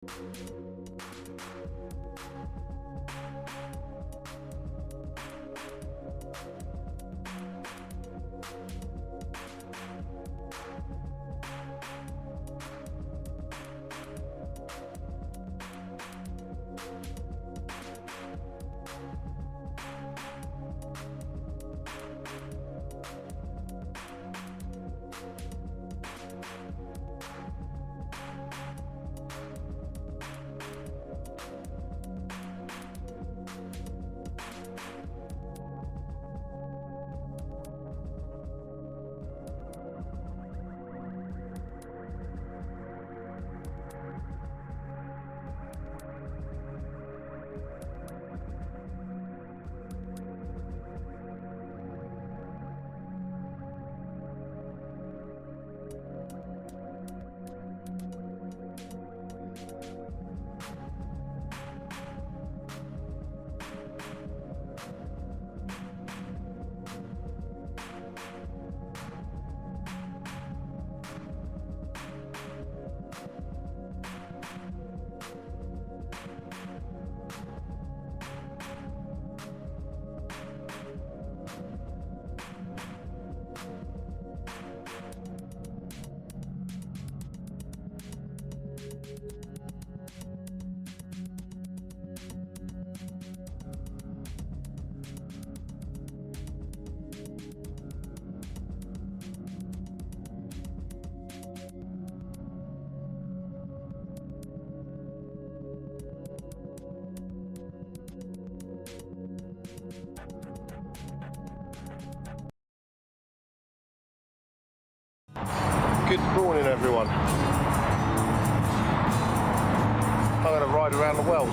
Good morning, everyone. I'm going to ride around the world.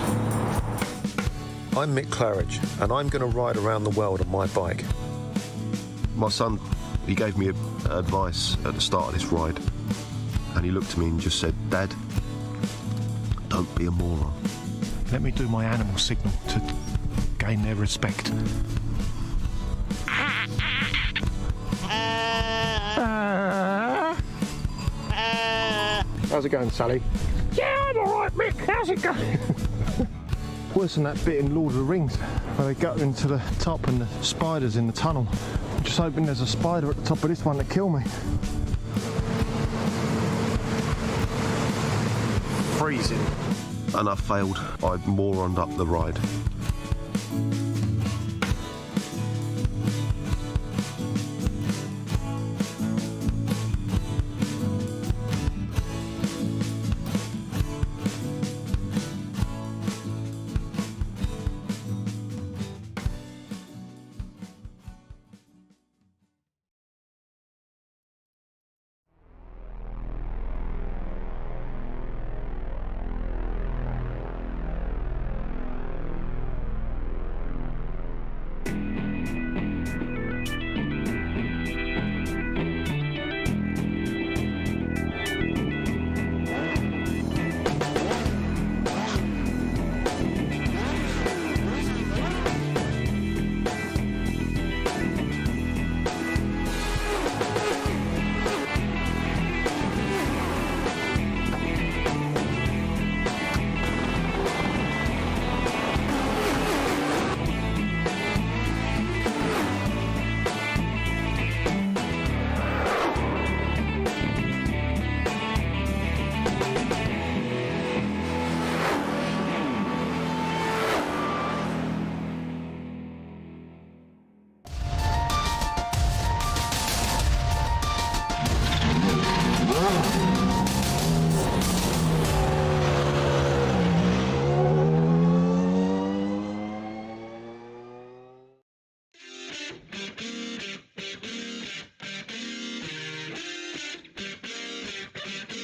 I'm Mick Claridge, and I'm going to ride around the world on my bike. My son, he gave me advice at the start of this ride, and he looked at me and just said, "Dad, don't be a moron." Let me do my animal signal to gain their respect. How's it going, Sally? Yeah, I'm alright, Mick. How's it going? Worse than that bit in Lord of the Rings, where they go into the top and the spiders in the tunnel. I'm just hoping there's a spider at the top of this one to kill me. Freezing. And I failed. I moroned up the ride.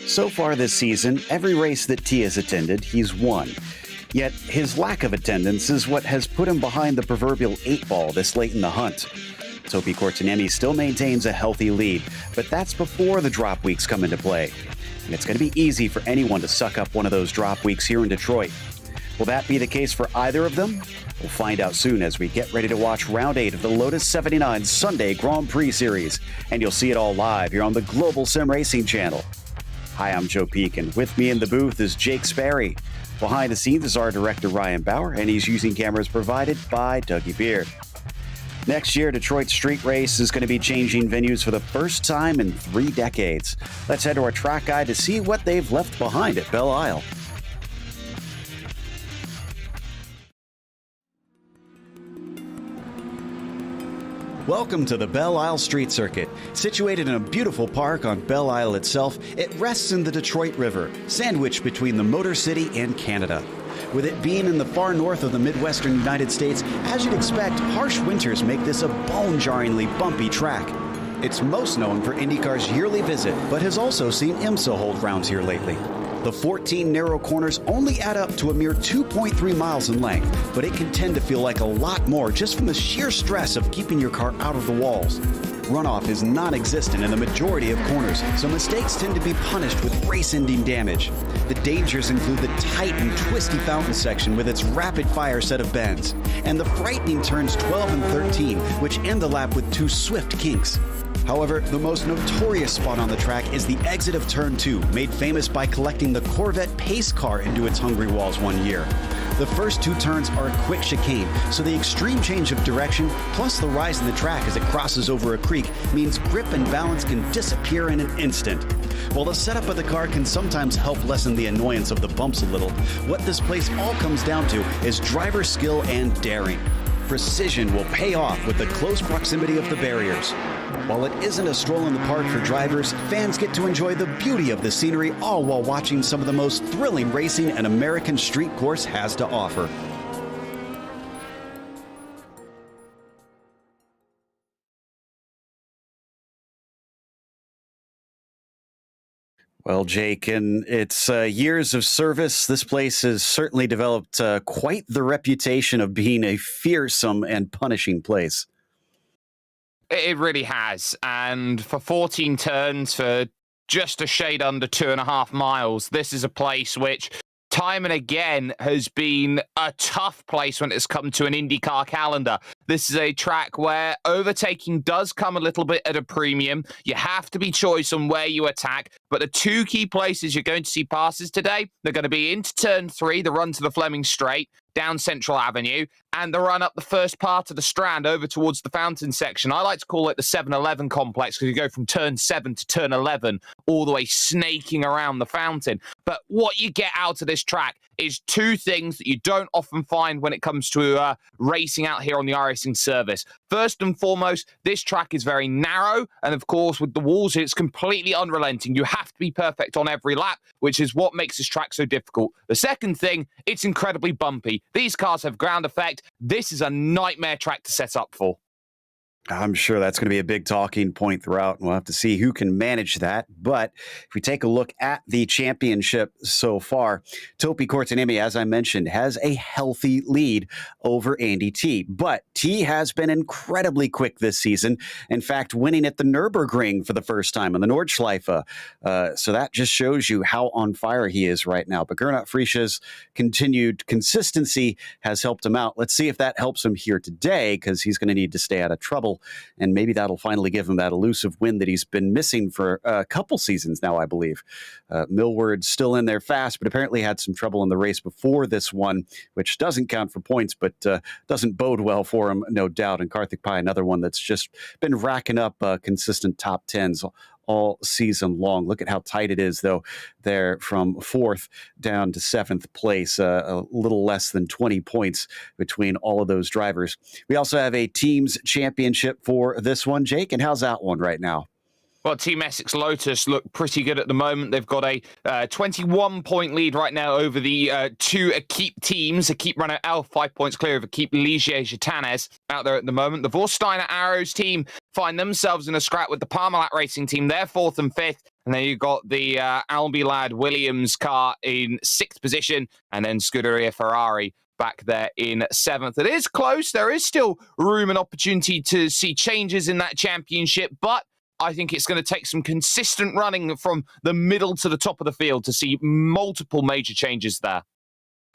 So far this season, every race that T has attended, he's won. Yet his lack of attendance is what has put him behind the proverbial 8-ball this late in the hunt. Topi Kortaniemi still maintains a healthy lead, but that's before the drop weeks come into play. And it's going to be easy for anyone to suck up one of those drop weeks here in Detroit. Will that be the case for either of them? We'll find out soon as we get ready to watch Round 8 of the Lotus 79 Sunday Grand Prix Series. And you'll see it all live here on the Global SimRacing Channel. Hi, I'm Joe Peak, and with me in the booth is Jake Sperry. Behind the scenes is our director, Ryan Bauer, and he's using cameras provided by Dougie Beard. Next year, Detroit Street Race is going to be changing venues for the first time in 3 decades. Let's head to our track guide to see what they've left behind at Belle Isle. Welcome to the Belle Isle Street Circuit. Situated in a beautiful park on Belle Isle itself, it rests in the Detroit River, sandwiched between the Motor City and Canada. With it being in the far north of the Midwestern United States, as you'd expect, harsh winters make this a bone-jarringly bumpy track. It's most known for IndyCar's yearly visit, but has also seen IMSA hold rounds here lately. The 14 narrow corners only add up to a mere 2.3 miles in length, but it can tend to feel like a lot more just from the sheer stress of keeping your car out of the walls. Runoff is non-existent in the majority of corners, so mistakes tend to be punished with race-ending damage. The dangers include the tight and twisty fountain section with its rapid-fire set of bends, and the frightening turns 12 and 13, which end the lap with 2 swift kinks. However, the most notorious spot on the track is the exit of Turn 2, made famous by collecting the Corvette pace car into its hungry walls one year. The first 2 turns are a quick chicane, so the extreme change of direction, plus the rise in the track as it crosses over a creek, means grip and balance can disappear in an instant. While the setup of the car can sometimes help lessen the annoyance of the bumps a little, what this place all comes down to is driver skill and daring. Precision will pay off with the close proximity of the barriers. While it isn't a stroll in the park for drivers, fans get to enjoy the beauty of the scenery, all while watching some of the most thrilling racing an American street course has to offer. Well, Jake, in its years of service, this place has certainly developed quite the reputation of being a fearsome and punishing place. It really has. And for 14 turns, for just a shade under 2.5 miles, this is a place which, time and again, has been a tough place when it's come to an IndyCar calendar. This is a track where overtaking does come a little bit at a premium. You have to be choice on where you attack. But the 2 key places you're going to see passes today, they're going to be into Turn 3, the run to the Fleming Straight, down Central Avenue, and the run up the first part of the Strand over towards the Fountain section. I like to call it the 7-Eleven complex because you go from Turn 7 to Turn 11 all the way snaking around the Fountain. But what you get out of this track is 2 things that you don't often find when it comes to racing out here on the iRacing service. First and foremost, this track is very narrow, and of course with the walls it's completely unrelenting. You have to be perfect on every lap, which is what makes this track so difficult. The second thing, it's incredibly bumpy. These cars have ground effect. This is a nightmare track to set up for. I'm sure that's going to be a big talking point throughout, and we'll have to see who can manage that. But if we take a look at the championship so far, Topi Kortanimi, as I mentioned, has a healthy lead over Andy T. But T has been incredibly quick this season. In fact, winning at the Nürburgring for the first time in the Nordschleife. So that just shows you how on fire he is right now. But Gernot Frisch's continued consistency has helped him out. Let's see if that helps him here today, because he's going to need to stay out of trouble. And maybe that'll finally give him that elusive win that he's been missing for a couple seasons now, I believe. Millward's still in there fast, but apparently had some trouble in the race before this one, which doesn't count for points, but doesn't bode well for him, no doubt. And Karthik Pai, another one that's just been racking up consistent top 10s all season long. Look at how tight it is, though, there from 4th down to 7th place, a little less than 20 points between all of those drivers. We also have a teams championship for this one, Jake, and how's that one right now? Well, Team Essex Lotus look pretty good at the moment. They've got a 21-point lead right now over the 2 Equipe teams. Equipe run out 5 points clear of Equipe Ligier-Gitanes out there at the moment. The Vorsteiner Arrows team find themselves in a scrap with the Parmalat Racing team. They're 4th and 5th. And then you've got the Albilad Williams car in 6th position, and then Scuderia Ferrari back there in 7th. It is close. There is still room and opportunity to see changes in that championship, but I think it's going to take some consistent running from the middle to the top of the field to see multiple major changes there.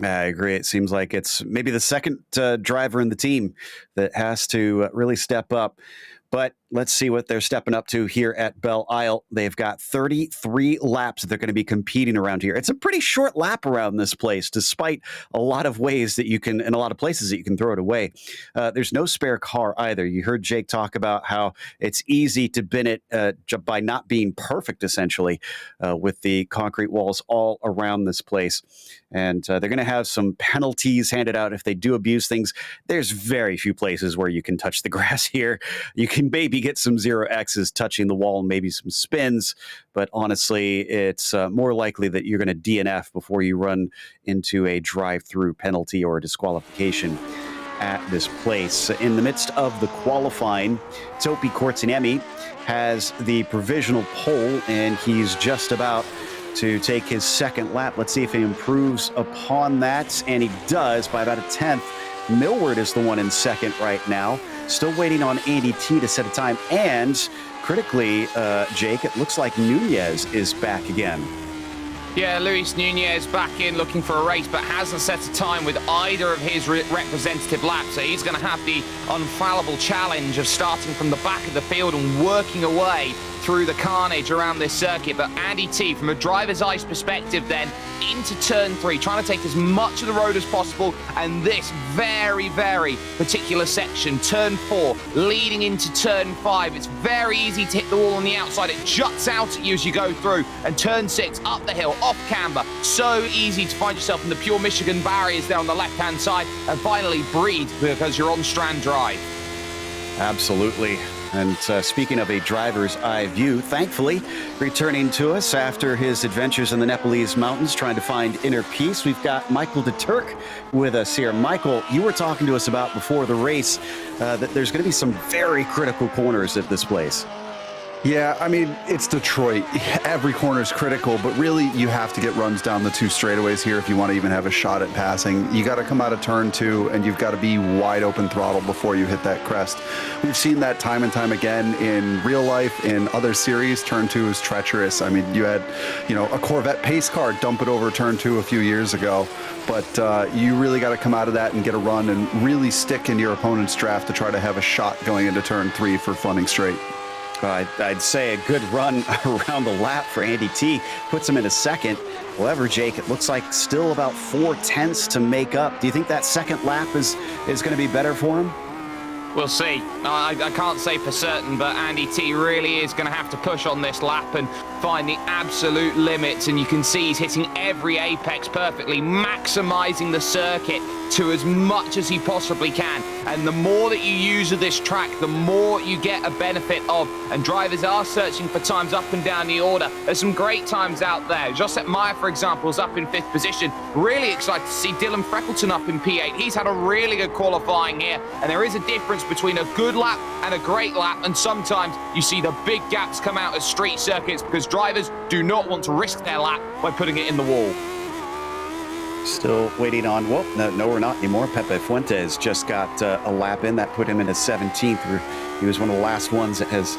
I agree. It seems like it's maybe the second driver in the team that has to really step up. But let's see what they're stepping up to here at Belle Isle. They've got 33 laps that they're going to be competing around here. It's a pretty short lap around this place, despite a lot of ways that you can, and a lot of places that you can throw it away. There's no spare car either. You heard Jake talk about how it's easy to bin it by not being perfect, essentially, with the concrete walls all around this place. And they're going to have some penalties handed out if they do abuse things. There's very few places where you can touch the grass here. You can maybe get some 0Xs touching the wall and maybe some spins, but honestly, it's more likely that you're going to DNF before you run into a drive-through penalty or disqualification at this place. In the midst of the qualifying, Topi Kortiniemi has the provisional pole, and he's just about to take his second lap. Let's see if he improves upon that, and he does by about a tenth. Millward is the one in second right now. Still waiting on Andy T to set a time. And critically, Jake, it looks like Nunez is back again. Yeah, Luis Nunez back in looking for a race, but hasn't set a time with either of his representative laps. So he's going to have the unfallible challenge of starting from the back of the field and working away through the carnage around this circuit. But Andy T, from a driver's eyes perspective then, into turn 3, trying to take as much of the road as possible, and this very, very particular section, turn 4, leading into turn 5, it's very easy to hit the wall on the outside. It juts out at you as you go through, and turn 6, up the hill, off camber, so easy to find yourself in the pure Michigan barriers there on the left-hand side, and finally breathe because you're on Strand Drive. Absolutely. And speaking of a driver's eye view, thankfully, returning to us after his adventures in the Nepalese mountains, trying to find inner peace, we've got Michael de Turk with us here. Michael, you were talking to us about before the race that there's going to be some very critical corners at this place. Yeah, I mean, it's Detroit. Every corner is critical, but really you have to get runs down the 2 straightaways here if you want to even have a shot at passing. You got to come out of turn 2, and you've got to be wide open throttle before you hit that crest. We've seen that time and time again in real life, in other series. Turn 2 is treacherous. I mean, you had, a Corvette pace car dump it over turn 2 a few years ago, but you really got to come out of that and get a run and really stick in your opponent's draft to try to have a shot going into turn 3 for funning straight. I'd say a good run around the lap for Andy T puts him in a second. However, Jake, it looks like still about 4/10 to make up. Do you think that second lap is going to be better for him? We'll see. I can't say for certain, but Andy T really is going to have to push on this lap and find the absolute limits. And you can see he's hitting every apex perfectly, maximizing the circuit to as much as he possibly can. And the more that you use of this track, the more you get a benefit of. And drivers are searching for times up and down the order. There's some great times out there. Josep Meyer, for example, is up in 5th position. Really excited to see Dylan Freckleton up in P8. He's had a really good qualifying here. And there is a difference between a good lap and a great lap. And sometimes you see the big gaps come out of street circuits because drivers do not want to risk their lap by putting it in the wall. Still waiting on, no, we're not anymore. Pepe Fuentes just got a lap in. That put him in a 17th. He was one of the last ones that has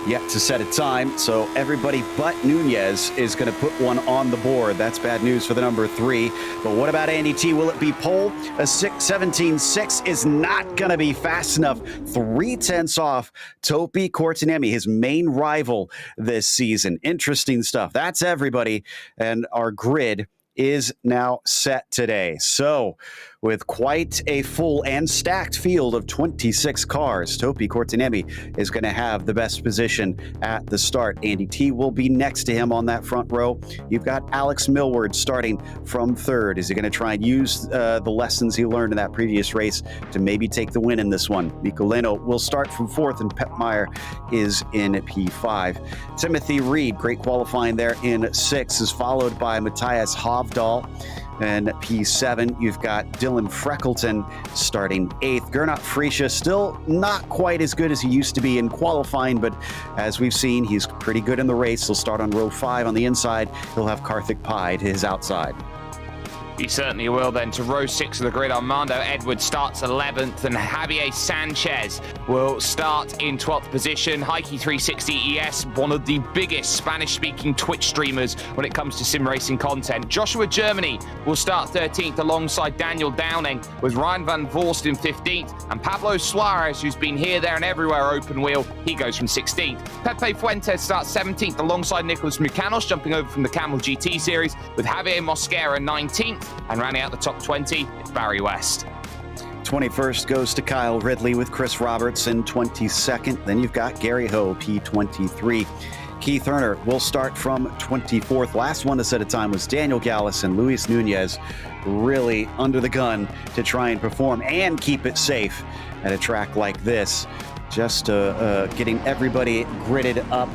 yet to set a time. So everybody but Nunez is going to put one on the board. That's bad news for the number 3. But what about Andy T? Will it be pole? A 17.6 is not going to be fast enough. 3/10 off Topi Kortiniemi, his main rival this season. Interesting stuff. That's everybody. And our grid is now set today. So, with quite a full and stacked field of 26 cars, Topi Kortiniemi is going to have the best position at the start. Andy T will be next to him on that front row. You've got Alex Millward starting from 3rd. Is he going to try and use the lessons he learned in that previous race to maybe take the win in this one? Mikko Leno will start from 4th, and Pep Meyer is in P5. Timothy Reed, great qualifying there in 6th, is followed by Matthias Hovdal. And P7, you've got Dylan Freckleton starting 8th. Gernot Friesche still not quite as good as he used to be in qualifying, but as we've seen, he's pretty good in the race. He'll start on row 5 on the inside. He'll have Karthik Pai to his outside. He certainly will then. To row 6 of the grid, Armando Edwards starts 11th, and Javier Sanchez will start in 12th position. Heike360 ES, one of the biggest Spanish-speaking Twitch streamers when it comes to sim racing content. Joshua Germany will start 13th alongside Daniel Downing, with Ryan Van Voorst in 15th, and Pablo Suarez, who's been here, there, and everywhere open wheel, he goes from 16th. Pepe Fuentes starts 17th alongside Nicolas Mucanos, jumping over from the Camel GT series, with Javier Mosquera 19th, and rounding out the top 20, it's Barry West. 21st goes to Kyle Ridley with Chris Roberts in 22nd. Then you've got Gary Ho, P23. Keith Erner will start from 24th. Last one to set a time was Daniel Gallus, and Luis Nunez really under the gun to try and perform and keep it safe at a track like this. Just getting everybody gridded up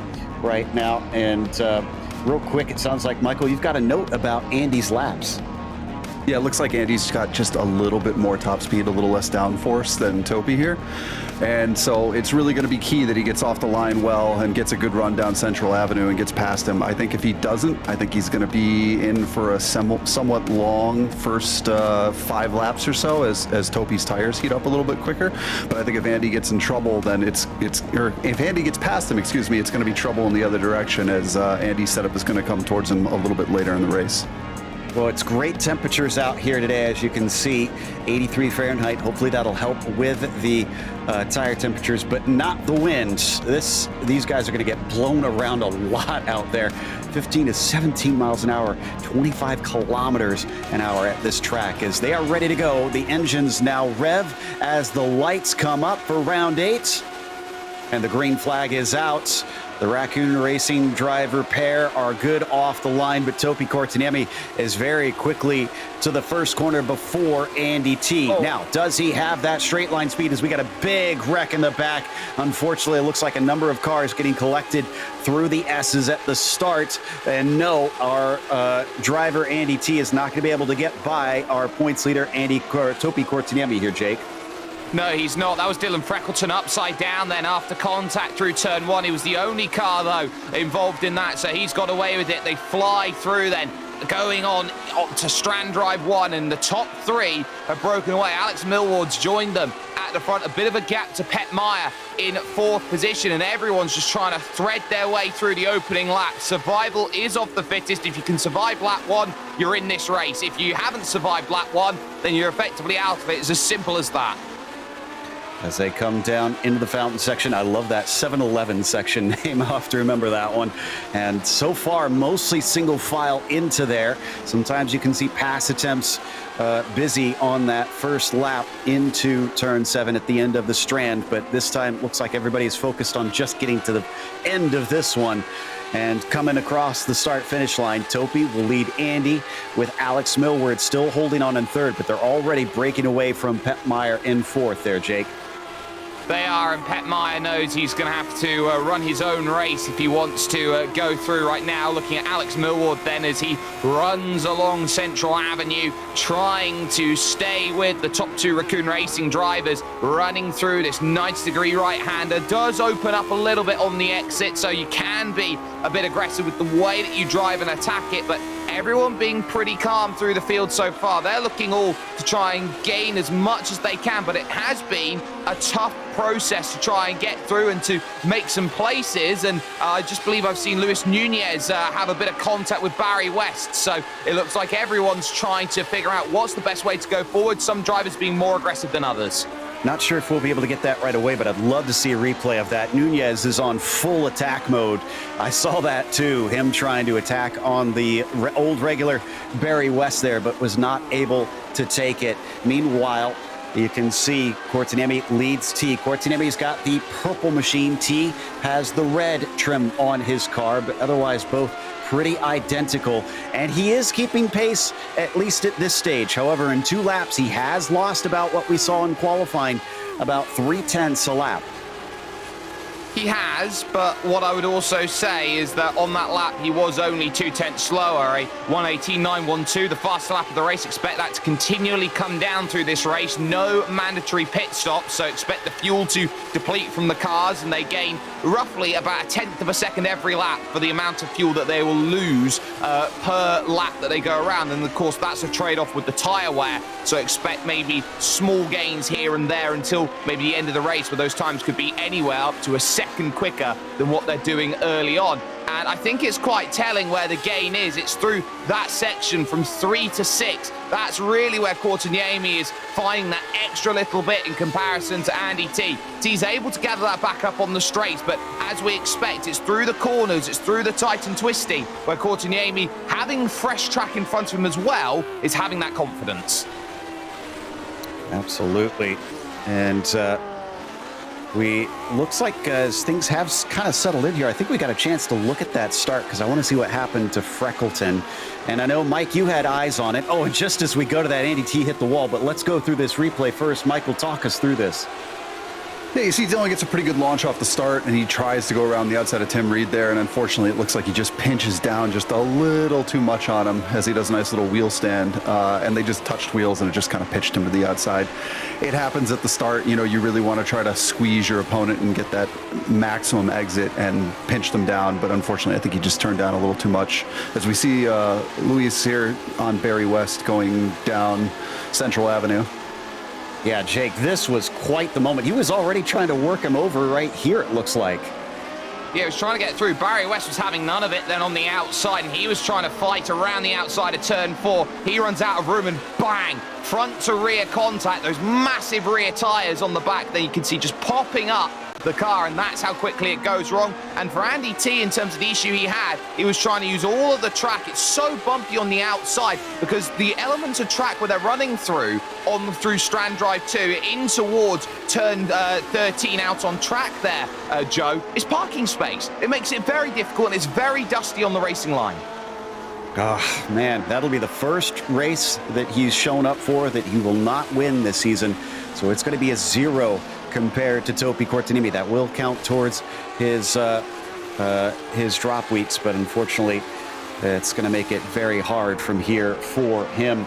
right now. And real quick, it sounds like, Michael, you've got a note about Andy's laps. Yeah, it looks like Andy's got just a little bit more top speed, a little less downforce than Topi here. And so it's really going to be key that he gets off the line well and gets a good run down Central Avenue and gets past him. I think if he doesn't, I think he's going to be in for a somewhat long first 5 laps or so as Topi's tires heat up a little bit quicker. But I think if Andy gets in trouble, then or if Andy gets past him, excuse me, it's going to be trouble in the other direction, as Andy's setup is going to come towards him a little bit later in the race. Well, it's great temperatures out here today, as you can see, 83 Fahrenheit. Hopefully that'll help with the tire temperatures, but not the wind. These guys are going to get blown around a lot out there. 15 to 17 miles an hour, 25 kilometers an hour at this track as they are ready to go. The engines now rev as the lights come up for round 8, and the green flag is out. The Raccoon Racing driver pair are good off the line, but Topi Kortaniemi is very quickly to the first corner before Andy T. Now, does he have that straight line speed as we got a big wreck in the back? Unfortunately, it looks like a number of cars getting collected through the S's at the start. And no, our driver Andy T is not going to be able to get by our points leader Topi Kortaniemi here, Jake. No, he's not. That was Dylan Freckleton upside down then after contact through turn 1. He was the only car, though, involved in that, so he's got away with it. They fly through then, going on to Strand Drive 1, and the top 3 have broken away. Alex Millward's joined them at the front. A bit of a gap to Pet Meyer in 4th position, and everyone's just trying to thread their way through the opening lap. Survival is of the fittest. If you can survive lap 1, you're in this race. If you haven't survived lap 1, then you're effectively out of it. It's as simple as that. As they come down into the fountain section. I love that 7-Eleven section name. I'll have to remember that one. And so far, mostly single file into there. Sometimes you can see pass attempts busy on that first lap into turn 7 at the end of the strand. But this time, looks like everybody is focused on just getting to the end of this one. And coming across the start-finish line, Topi will lead Andy with Alex Millward still holding on in 3rd, but they're already breaking away from Pet Meyer in 4th there, Jake. They are, and Pet Meyer knows he's going to have to run his own race if he wants to go through right now. Looking at Alex Millward then as he runs along Central Avenue, trying to stay with the top 2 Raccoon Racing drivers, running through this 90-degree right-hander. Does open up a little bit on the exit, so you can be a bit aggressive with the way that you drive and attack it, but everyone being pretty calm through the field so far. They're looking all to try and gain as much as they can, but it has been a tough process to try and get through and to make some places. And I just believe I've seen Luis Nunez have a bit of contact with Barry West. So it looks like everyone's trying to figure out what's the best way to go forward. Some drivers being more aggressive than others. Not sure if we'll be able to get that right away, but I'd love to see a replay of that. Nunez is on full attack mode. I saw that too, him trying to attack on the old regular Barry West there, but was not able to take it. Meanwhile, you can see Kortaniemi leads T. Kortaniemi's got the purple machine. T has the red trim on his car, but otherwise both pretty identical. And he is keeping pace, at least at this stage. However, in 2 laps, he has lost about what we saw in qualifying, about 0.3 a lap. He has, but what I would also say is that on that lap, he was only 2/10 slower, a 1:18.912, the fastest lap of the race. Expect that to continually come down through this race. No mandatory pit stops, so expect the fuel to deplete from the cars, and they gain roughly about 1/10 of a second every lap for the amount of fuel that they will lose per lap that they go around. And of course, that's a trade-off with the tyre wear, so expect maybe small gains here and there until maybe the end of the race, where those times could be anywhere up to a second quicker than what they're doing early on. And I think it's quite telling where the gain is. It's through that section from 3 to 6. That's really where Courtiniemi is finding that extra little bit in comparison to Andy T. T's able to gather that back up on the straights, but as we expect, it's through the corners, it's through the tight and twisty, where Courtiniemi, having fresh track in front of him as well, is having that confidence. Absolutely. And looks like as things have kind of settled in here, I think we got a chance to look at that start, because I want to see what happened to Freckleton. And I know, Mike, you had eyes on it. Oh, and just as we go to that, Andy T hit the wall, but let's go through this replay first. Michael, talk us through this. Yeah, you see Dylan gets a pretty good launch off the start, and he tries to go around the outside of Tim Reed there, and unfortunately it looks like he just pinches down just a little too much on him as he does a nice little wheel stand, and they just touched wheels, and it just kind of pitched him to the outside. It happens at the start. You know, you really want to try to squeeze your opponent and get that maximum exit and pinch them down, but unfortunately I think he just turned down a little too much. As we see Luis here on Barry West going down Central Avenue. Yeah, Jake, this was quite the moment. He was already trying to work him over right here, it looks like. Yeah, he was trying to get through. Barry West was having none of it then on the outside, and he was trying to fight around the outside of turn 4. He runs out of room and bang, front to rear contact. Those massive rear tyres on the back that you can see just popping up the car, and that's how quickly it goes wrong. And for Andy T, in terms of the issue he had, he was trying to use all of the track. It's so bumpy on the outside because the elements of track where they're running through Strand Drive 2 in towards turn 13 out on track there, Joe, is parking space. It makes it very difficult, and it's very dusty on the racing line. Oh, man, that'll be the first race that he's shown up for that he will not win this season. So it's going to be a 0 compared to Topi Courtiniemi. That will count towards his drop weeks, but unfortunately, it's going to make it very hard from here for him.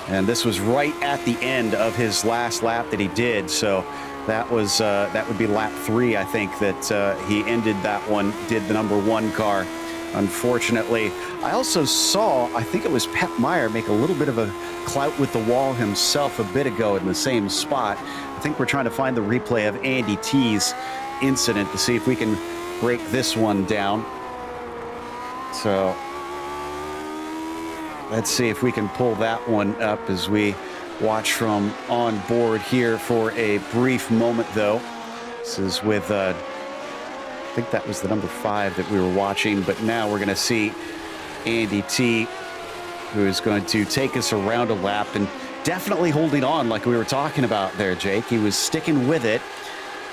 And this was right at the end of his last lap that he did. So that was that would be lap 3, I think, that he ended that one, did the number 1 car. Unfortunately, I also saw, I think it was Pep Meyer make a little bit of a clout with the wall himself a bit ago in the same spot. I think we're trying to find the replay of Andy T's incident to see if we can break this one down. So let's see if we can pull that one up as we watch from on board here for a brief moment, though. This is with I think that was the number 5 that we were watching, but now we're going to see Andy T, who is going to take us around a lap and definitely holding on like we were talking about there, Jake. He was sticking with it,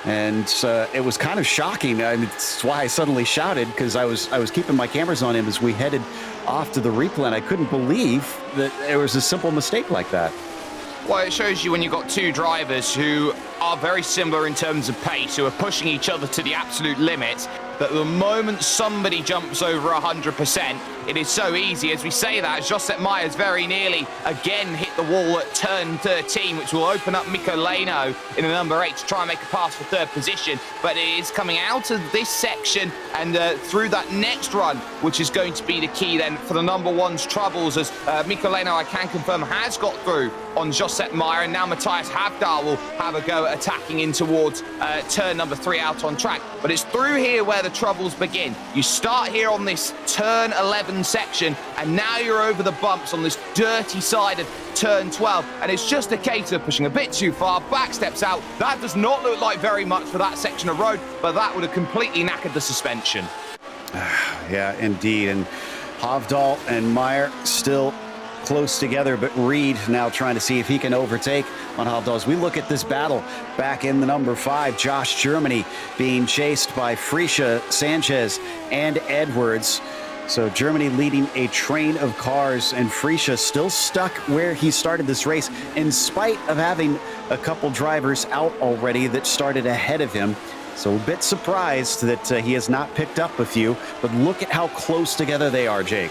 and it was kind of shocking. I mean, that's why I suddenly shouted, because I was keeping my cameras on him as we headed off to the replay, and I couldn't believe that there was a simple mistake like that. Well, it shows you when you've got two drivers who are very similar in terms of pace, who are pushing each other to the absolute limits, that the moment somebody jumps over 100%, it is so easy. As we say that, Josep Myers very nearly again hit the wall at turn 13, which will open up Mikko Leno in the number 8 to try and make a pass for 3rd position. But it is coming out of this section and through that next run, which is going to be the key then for the number 1's troubles, as Mikko Leno, I can confirm, has got through on Josep Meyer, and now Matthias Havdahl will have a go at attacking in towards turn number 3 out on track. But it's through here where the troubles begin. You start here on this turn 11 section, and now you're over the bumps on this dirty side of turn 12, and it's just a case of pushing a bit too far, back steps out. That does not look like very much for that section of road, but that would have completely knackered the suspension. Yeah, indeed. And Havdahl and Meyer still close together, but Reed now trying to see if he can overtake on Havdahl. As we look at this battle back in the number 5, Josh Germany being chased by Frisha, Sanchez, and Edwards. So Germany leading a train of cars, and Frisha still stuck where he started this race in spite of having a couple drivers out already that started ahead of him. So a bit surprised that he has not picked up a few, but look at how close together they are, Jake.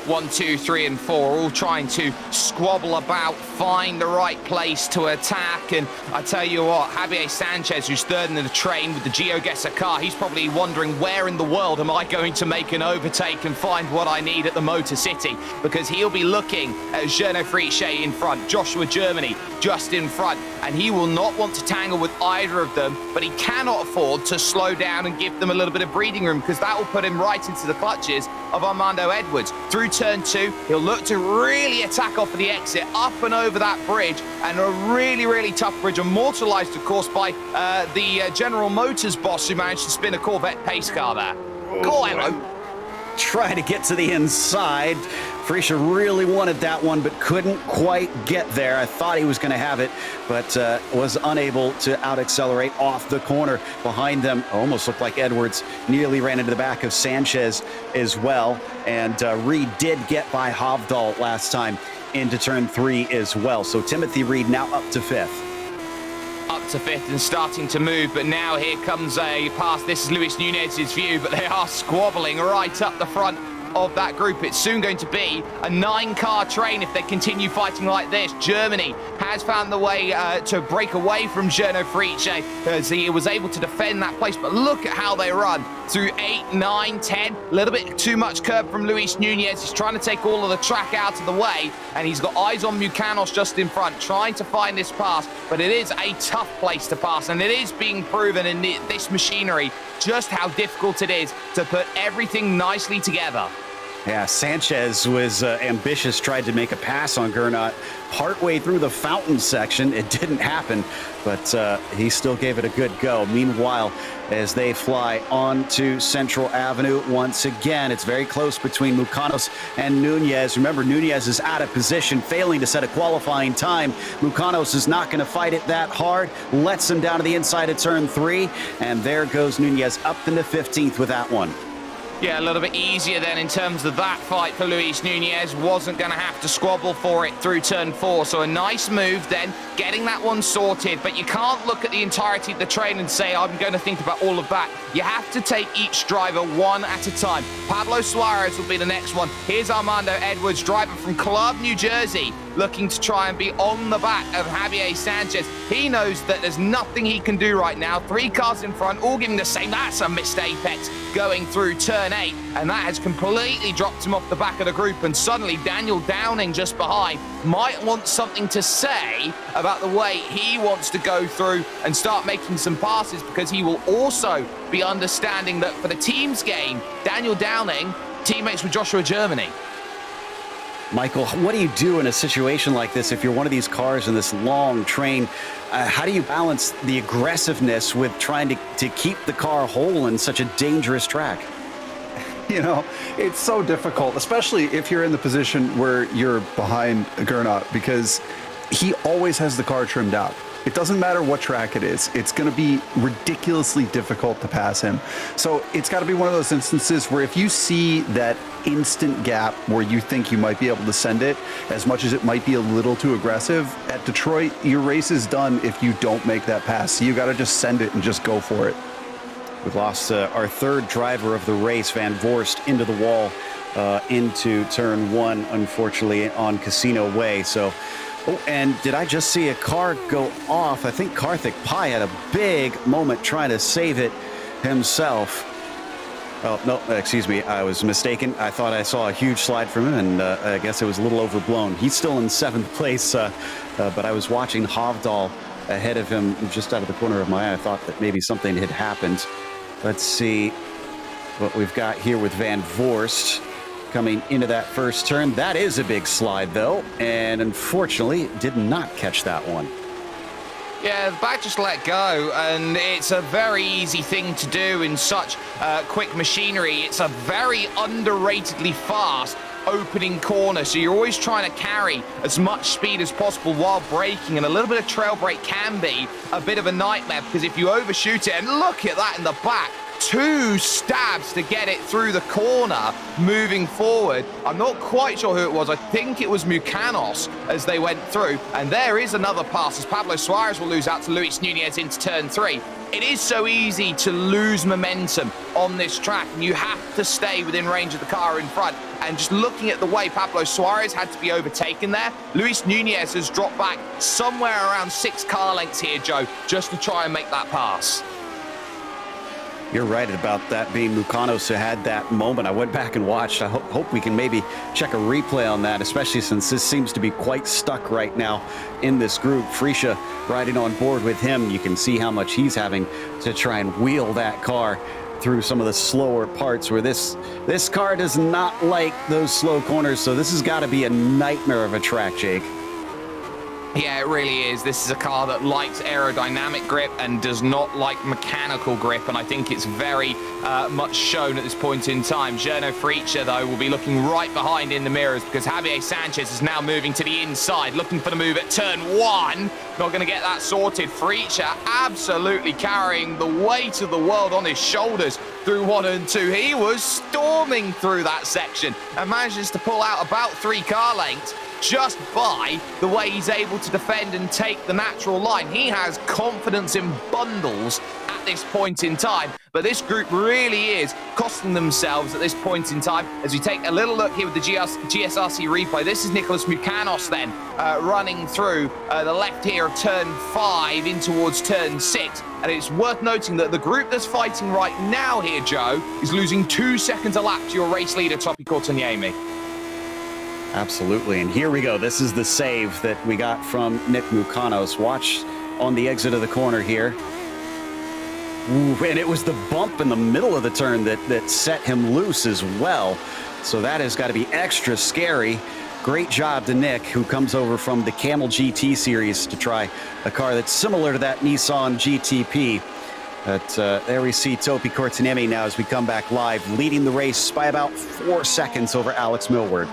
1, 2, 3, and 4, all trying to squabble about, find the right place to attack. And I tell you what, Javier Sanchez, who's third in the train with the GeoGuessr car, he's probably wondering where in the world am I going to make an overtake and find what I need at the Motor City, because he'll be looking at Gsrc Replay in front, Joshua Germany just in front, and he will not want to tangle with either of them, but he cannot afford to slow down and give them a little bit of breathing room, because that will put him right into the clutches of Armando Edwards. Through turn 2, he'll look to really attack off of the exit, up and over that bridge, and a really, really tough bridge, immortalized, of course, by the General Motors boss who managed to spin a Corvette pace car there. Go hello. Try to get to the inside. Frisha really wanted that one, but couldn't quite get there. I thought he was going to have it, but was unable to out-accelerate off the corner. Behind them, almost looked like Edwards nearly ran into the back of Sanchez as well. And Reed did get by Hovdal last time into turn 3 as well. So Timothy Reed now up to 5th. Up to 5th and starting to move, but now here comes a pass. This is Luis Nunez's view, but they are squabbling right up the front of that group. It's soon going to be a 9-car train if they continue fighting like this. Germany has found the way to break away from Gsrc Replay as he was able to defend that place, but look at how they run through 8, 9, 10. A little bit too much curb from Luis Nunez. He's trying to take all of the track out of the way, and he's got eyes on Mucanos just in front, trying to find this pass, but it is a tough place to pass, and it is being proven in this machinery just how difficult it is to put everything nicely together. Yeah, Sanchez was ambitious, tried to make a pass on Gernot partway through the fountain section. It didn't happen, but he still gave it a good go. Meanwhile, as they fly onto Central Avenue once again, it's very close between Mucanos and Nunez. Remember, Nunez is out of position, failing to set a qualifying time. Mucanos is not going to fight it that hard, lets him down to the inside of turn 3, and there goes Nunez up into 15th with that one. Yeah, a little bit easier then in terms of that fight for Luis Nunez. Wasn't going to have to squabble for it through turn 4. So a nice move then, getting that one sorted. But you can't look at the entirety of the train and say, I'm going to think about all of that. You have to take each driver one at a time. Pablo Suarez will be the next one. Here's Armando Edwards, driver from Club, New Jersey, looking to try and be on the back of Javier Sanchez. He knows that there's nothing he can do right now. 3 cars in front, all giving the same. That's a missed apex going through turn 8, and that has completely dropped him off the back of the group, and suddenly Daniel Downing just behind might want something to say about the way he wants to go through and start making some passes, because he will also be understanding that for the team's game, Daniel Downing, teammates with Joshua Germany. Michael, what do you do in a situation like this if you're one of these cars in this long train? How do you balance the aggressiveness with trying to keep the car whole in such a dangerous track? You know, it's so difficult, especially if you're in the position where you're behind Gernot, because he always has the car trimmed out. It doesn't matter what track it is. It's going to be ridiculously difficult to pass him. So it's got to be one of those instances where if you see that instant gap where you think you might be able to send it, as much as it might be a little too aggressive, at Detroit, your race is done if you don't make that pass. So you got to just send it and just go for it. We've lost our 3rd driver of the race, Van Voorst, into the wall, into turn 1, unfortunately, on Casino Way. So, oh, and did I just see a car go off? I think Karthik Pai had a big moment trying to save it himself. Oh, no, excuse me, I was mistaken. I thought I saw a huge slide from him, and I guess it was a little overblown. He's still in 7th place, but I was watching Hovdal ahead of him just out of the corner of my eye. I thought that maybe something had happened. Let's see what we've got here with Van Voorst coming into that first turn. That is a big slide, though, and unfortunately did not catch that one. Yeah, the back just let go, and it's a very easy thing to do in such quick machinery. It's a very underratedly fast opening corner, so you're always trying to carry as much speed as possible while braking, and a little bit of trail brake can be a bit of a nightmare, because if you overshoot it, and look at that in the back, 2 stabs to get it through the corner, moving forward. I'm not quite sure who it was. I think it was Mucanos as they went through. And there is another pass as Pablo Suarez will lose out to Luis Nunez into turn 3. It is so easy to lose momentum on this track, and you have to stay within range of the car in front. And just looking at the way Pablo Suarez had to be overtaken there, Luis Nunez has dropped back somewhere around 6 car lengths here, Joe, just to try and make that pass. You're right about that being Mucanos who had that moment. I went back and watched. I hope we can maybe check a replay on that, especially since this seems to be quite stuck right now in this group. Frisha riding on board with him. You can see how much he's having to try and wheel that car through some of the slower parts where this car does not like those slow corners. So this has got to be a nightmare of a track, Jake. Yeah, it really is. This is a car that likes aerodynamic grip and does not like mechanical grip, and I think it's very much shown at this point in time. Gernot Frisha, though, will be looking right behind in the mirrors because Javier Sanchez is now moving to the inside, looking for the move at turn 1. Not going to get that sorted. Frisha absolutely carrying the weight of the world on his shoulders through 1 and 2. He was storming through that section and manages to pull out about 3 car lengths just by the way he's able to defend and take the natural line. He has confidence in bundles at this point in time, but this group really is costing themselves at this point in time. As we take a little look here with the Gsrc replay, this is Nicolas Mucanos then running through the left here of turn 5 in towards turn 6. And it's worth noting that the group that's fighting right now here, Joe, is losing 2 seconds a lap to your race leader, Topi Courtaniemi. Absolutely, and here we go. This is the save that we got from Nick Mucanos. Watch on the exit of the corner here. Ooh, and it was the bump in the middle of the turn that set him loose as well. So that has got to be extra scary. Great job to Nick, who comes over from the Camel GT series to try a car that's similar to that Nissan GTP. But there we see Topi Courtaniemi now as we come back live, leading the race by about 4 seconds over Alex Millward.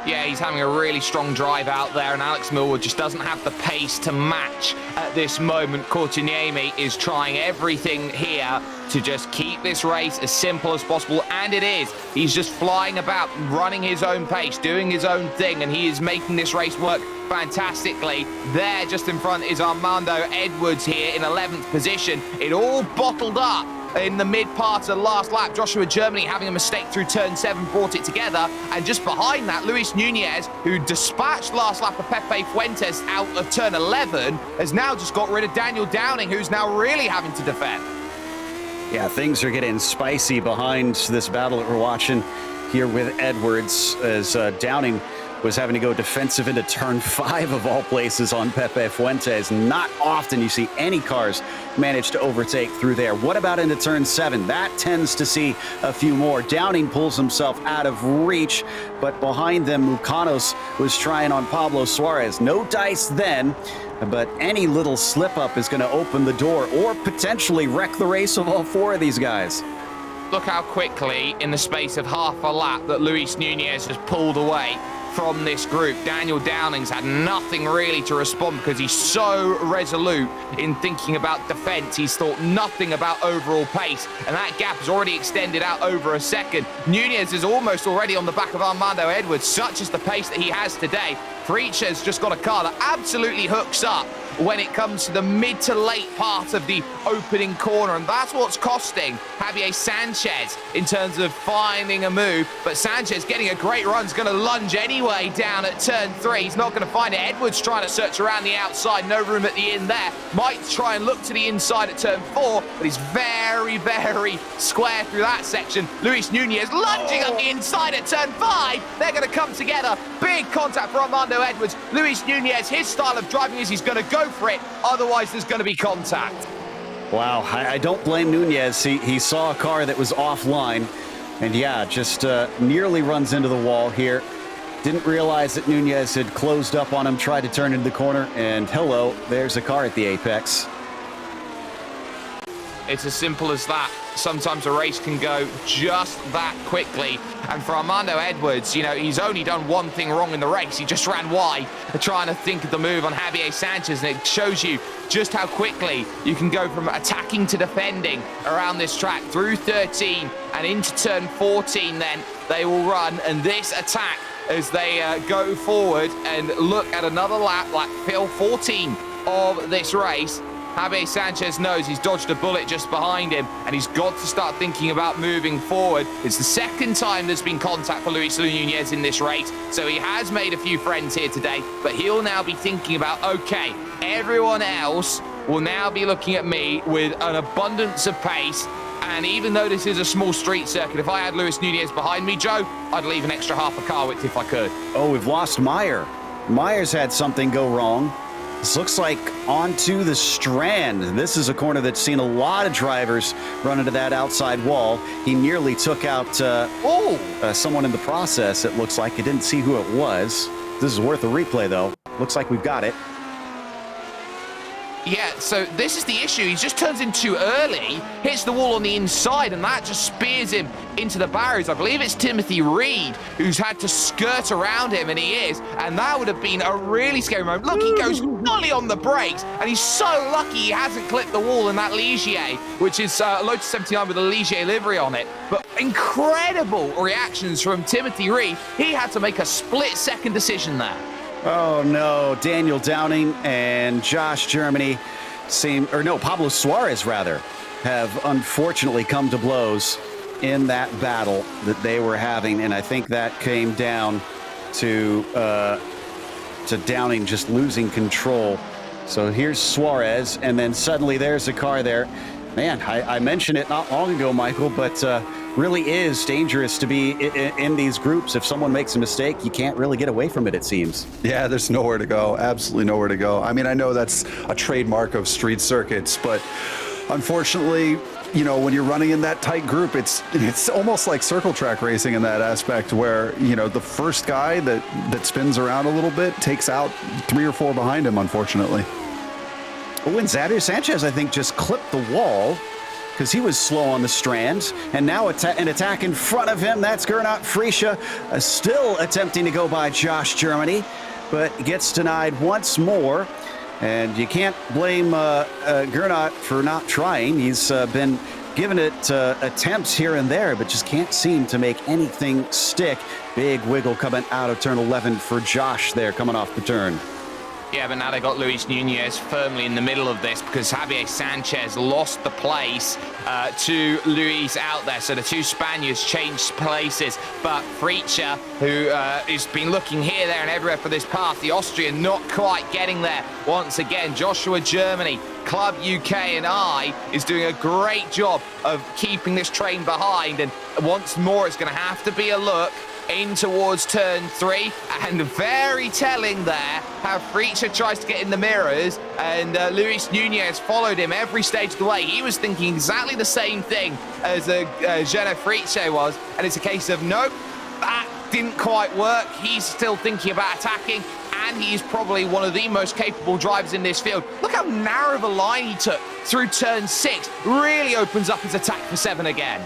Yeah, he's having a really strong drive out there, and Alex Millward just doesn't have the pace to match at this moment. Courtaniemi is trying everything here to just keep this race as simple as possible, and it is. He's just flying about, running his own pace, doing his own thing, and he is making this race work fantastically. There, just in front, is Armando Edwards here in 11th position. It all bottled up in the mid part of the last lap. Joshua Germany having a mistake through turn 7 brought it together, and just behind that, Luis Nunez, who dispatched last lap of Pepe Fuentes out of turn 11, has now just got rid of Daniel Downing, who's now really having to defend. Yeah, things are getting spicy behind this battle that we're watching here with Edwards, as Downing was having to go defensive into turn 5 of all places on Pepe Fuentes. Not often you see any cars manage to overtake through there. What about into turn 7? That tends to see a few more. Downing pulls himself out of reach, but behind them, Mucanos was trying on Pablo Suarez. No dice then, but any little slip up is going to open the door or potentially wreck the race of all 4 of these guys. Look how quickly, in the space of half a lap, that Luis Nunez has pulled away from this group. Daniel Downing's had nothing really to respond because he's so resolute in thinking about defense. He's thought nothing about overall pace, and that gap has already extended out over a second. Nunez is almost already on the back of Armando Edwards, such is the pace that he has today. Frisha's just got a car that absolutely hooks up when it comes to the mid to late part of the opening corner, and that's what's costing Javier Sanchez in terms of finding a move. But Sanchez getting a great run is going to lunge anyway down at turn 3. He's not going to find it. Edwards trying to search around the outside, no room at the end there. Might try and look to the inside at turn 4, but he's very, very square through that section. Luis Nunez lunging up the inside at turn 5. They're going to come together. Big contact for Armando Edwards. Luis Nunez, his style of driving is he's going to go for it, otherwise there's going to be contact. Wow, I don't blame Nunez. He saw a car that was offline, and yeah, just nearly runs into the wall here. Didn't realize that Nunez had closed up on him, tried to turn into the corner, and hello, there's a car at the apex. It's as simple as that. sometimes a race can go just that quickly. And for Armando Edwards, you know, he's only done one thing wrong in the race. He just ran wide, trying to think of the move on Javier Sanchez, and it shows you just how quickly you can go from attacking to defending around this track. Through 13 and into turn 14, then they will run, and this attack as they go forward and look at another lap, like 14 of this race. Javier Sanchez knows he's dodged a bullet just behind him, and he's got to start thinking about moving forward. It's the second time there's been contact for Luis Nunez in this race, so he has made a few friends here today, but he'll now be thinking about, okay, everyone else will now be looking at me with an abundance of pace. And even though this is a small street circuit, if I had Luis Nunez behind me, Joe, I'd leave an extra half a car width if I could. Oh, we've lost Meyer. Meyer's had something go wrong. This looks like onto the strand. This is a corner that's seen a lot of drivers run into that outside wall. He nearly took out someone in the process, it looks like. I didn't see who it was. This is worth a replay, though. Looks like we've got it. Yeah, so this is the issue. He just turns in too early, hits the wall on the inside, and that just spears him into the barriers. I believe it's Timothy Reed who's had to skirt around him, and he is. And that would have been a really scary moment. Look, he goes fully on the brakes, and he's so lucky he hasn't clipped the wall in that Ligier, which is Lotus 79 with a Ligier livery on it. But incredible reactions from Timothy Reed. He had to make a split-second decision there. Oh no, Daniel Downing and Josh Germany Pablo Suarez rather, have unfortunately come to blows in that battle that they were having, and I think that came down to Downing just losing control. So here's Suarez, and then suddenly there's a car there. Man, I mentioned it not long ago, Michael, but really is dangerous to be in these groups. If someone makes a mistake, you can't really get away from it, it seems. Yeah, there's nowhere to go. Absolutely nowhere to go. I mean, I know that's a trademark of street circuits, but unfortunately, you know, when you're running in that tight group, it's almost like circle track racing in that aspect where, you know, the first guy that spins around a little bit takes out 3 or 4 behind him, unfortunately. Oh, and Javier Sanchez, I think, just clipped the wall because he was slow on the strands. And now an attack in front of him. That's Gernot Frische still attempting to go by Josh Germany, but gets denied once more. And you can't blame Gernot for not trying. He's been given it attempts here and there, but just can't seem to make anything stick. Big wiggle coming out of turn 11 for Josh there coming off the turn. Yeah, but now they got Luis Nunez firmly in the middle of this because Javier Sanchez lost the place to Luis out there. So the two Spaniards changed places. But Frische, who has been looking here, there, and everywhere for this path, the Austrian not quite getting there once again. Joshua Germany, Club UK and I is doing a great job of keeping this train behind. And once more, it's going to have to be a look in towards turn 3, and very telling there how Frische tries to get in the mirrors, and Luis Nunez followed him every stage of the way. He was thinking exactly the same thing as Gernot Frische was, and it's a case of nope, that didn't quite work. He's still thinking about attacking, and he's probably one of the most capable drivers in this field. Look how narrow of a line he took through turn 6. Really opens up his attack for 7 again.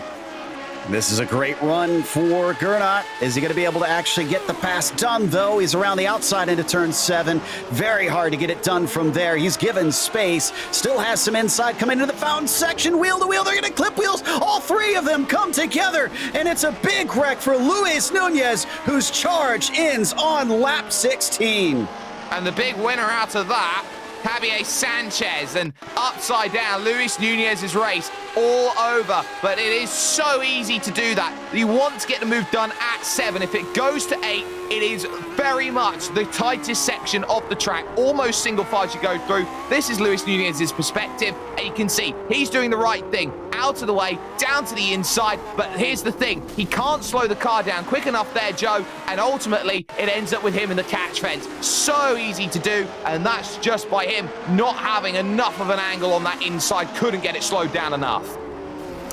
This is a great run for Gernot. Is he going to be able to actually get the pass done, though? He's around the outside into turn 7. Very hard to get it done from there. He's given space. Still has some inside coming into the fountain section. Wheel to wheel. They're going to clip wheels. All 3 of them come together. And it's a big wreck for Luis Nunez, whose charge ends on lap 16. And the big winner out of that, Javier Sanchez, and upside down, Luis Nunez's race all over. But it is so easy to do that. You want to get the move done at 7. If it goes to 8, it is very much the tightest section of the track, almost single file as you go through. This is Luis Nunez's perspective, and you can see he's doing the right thing. Out of the way, down to the inside, but here's the thing, he can't slow the car down quick enough there, Joe, and ultimately it ends up with him in the catch fence. So easy to do, and that's just by him not having enough of an angle on that inside, couldn't get it slowed down enough.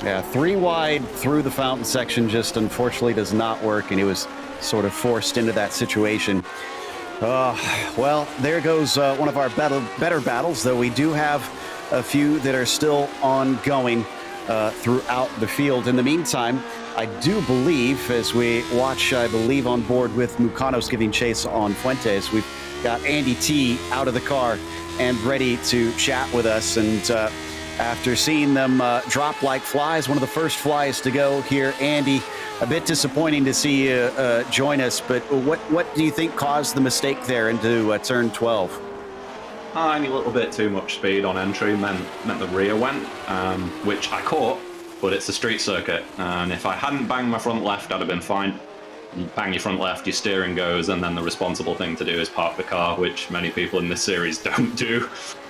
Yeah, 3 wide through the fountain section just unfortunately does not work, and he was sort of forced into that situation. Well, there goes one of our better battles, though we do have a few that are still ongoing. throughout the field. In the meantime, I do believe, as we watch, I believe, on board with Mucanos giving chase on Fuentes, we've got Andy T out of the car and ready to chat with us. And after seeing them drop like flies, one of the first flies to go here, Andy, a bit disappointing to see you join us, but what do you think caused the mistake there into turn 12? Tiny little bit too much speed on entry meant the rear went, which I caught, but it's a street circuit, and if I hadn't banged my front left, I'd have been fine. You bang your front left, your steering goes, and then the responsible thing to do is park the car, which many people in this series don't do.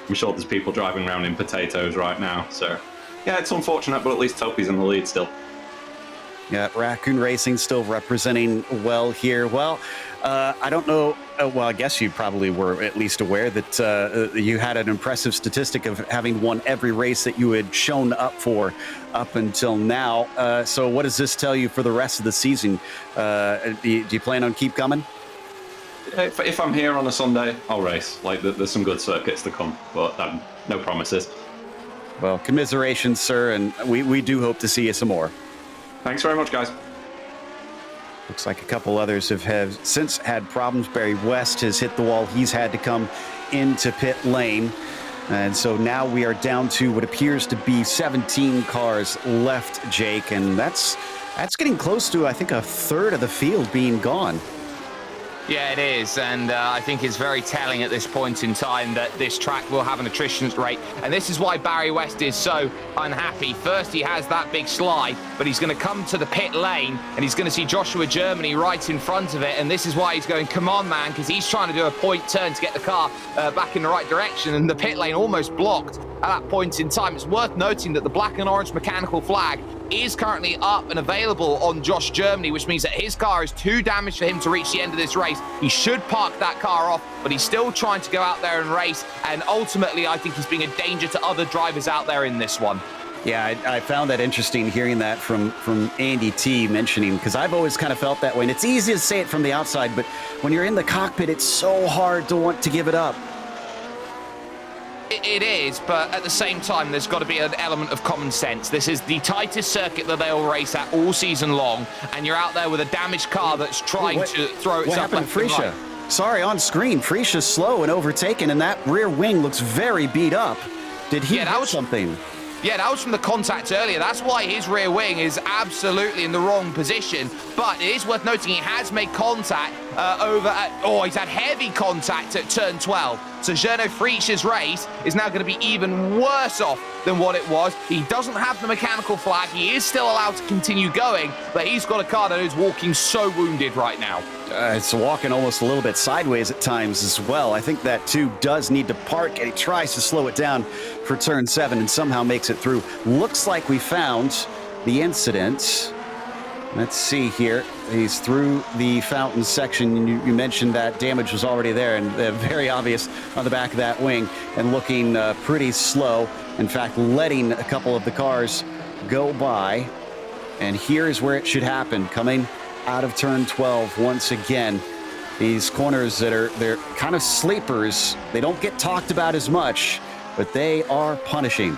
I'm sure there's people driving around in potatoes right now, so yeah, it's unfortunate, but at least Topi's in the lead still. Yeah, Raccoon Racing still representing well here. Well, I don't know. Well, I guess you probably were at least aware that you had an impressive statistic of having won every race that you had shown up for up until now. So what does this tell you for the rest of the season? Do you plan on keep coming? If I'm here on a Sunday, I'll race. Like, there's some good circuits to come, but no promises. Well, commiserations, sir, and we do hope to see you some more. Thanks very much, guys. Looks like a couple others have since had problems. Barry West has hit the wall. He's had to come into pit lane. And so now we are down to what appears to be 17 cars left, Jake. And that's getting close to, I think, a third of the field being gone. Yeah, it is, and I think it's very telling at this point in time that this track will have an attrition rate, and this is why Barry West is so unhappy. First, he has that big slide, but he's going to come to the pit lane, and he's going to see Joshua Germany right in front of it, and this is why he's going, come on, man, because he's trying to do a point turn to get the car back in the right direction, and the pit lane almost blocked at that point in time. It's worth noting that the black and orange mechanical flag is currently up and available on Josh Germany, which means that his car is too damaged for him to reach the end of this race. He should park that car off, but he's still trying to go out there and race, and ultimately I think he's being a danger to other drivers out there in this one. Yeah, I found that interesting hearing that from Andy T mentioning, because I've always kind of felt that way, and it's easy to say it from the outside, but when you're in the cockpit, it's so hard to want to give it up. It is, but at the same time, there's got to be an element of common sense. This is the tightest circuit that they'll race at all season long, and you're out there with a damaged car that's trying to throw itself. What happened to Freisha? Right. Sorry, on screen, Freisha's slow and overtaken, and that rear wing looks very beat up. Did he hit something? Yeah, that was from the contact earlier. That's why his rear wing is absolutely in the wrong position. But it is worth noting he has made contact he's had heavy contact at turn 12. So Gernot Frisch's race is now going to be even worse off than what it was. He doesn't have the mechanical flag. He is still allowed to continue going, but he's got a car that is walking so wounded right now. It's walking almost a little bit sideways at times as well. I think that too does need to park, and he tries to slow it down for turn 7 and somehow makes it through. Looks like we found the incident. Let's see here. He's through the fountain section. You mentioned that damage was already there, and very obvious on the back of that wing, and looking pretty slow. In fact, letting a couple of the cars go by. And here's where it should happen. Coming out of turn 12 once again. These corners they're kind of sleepers. They don't get talked about as much, but they are punishing.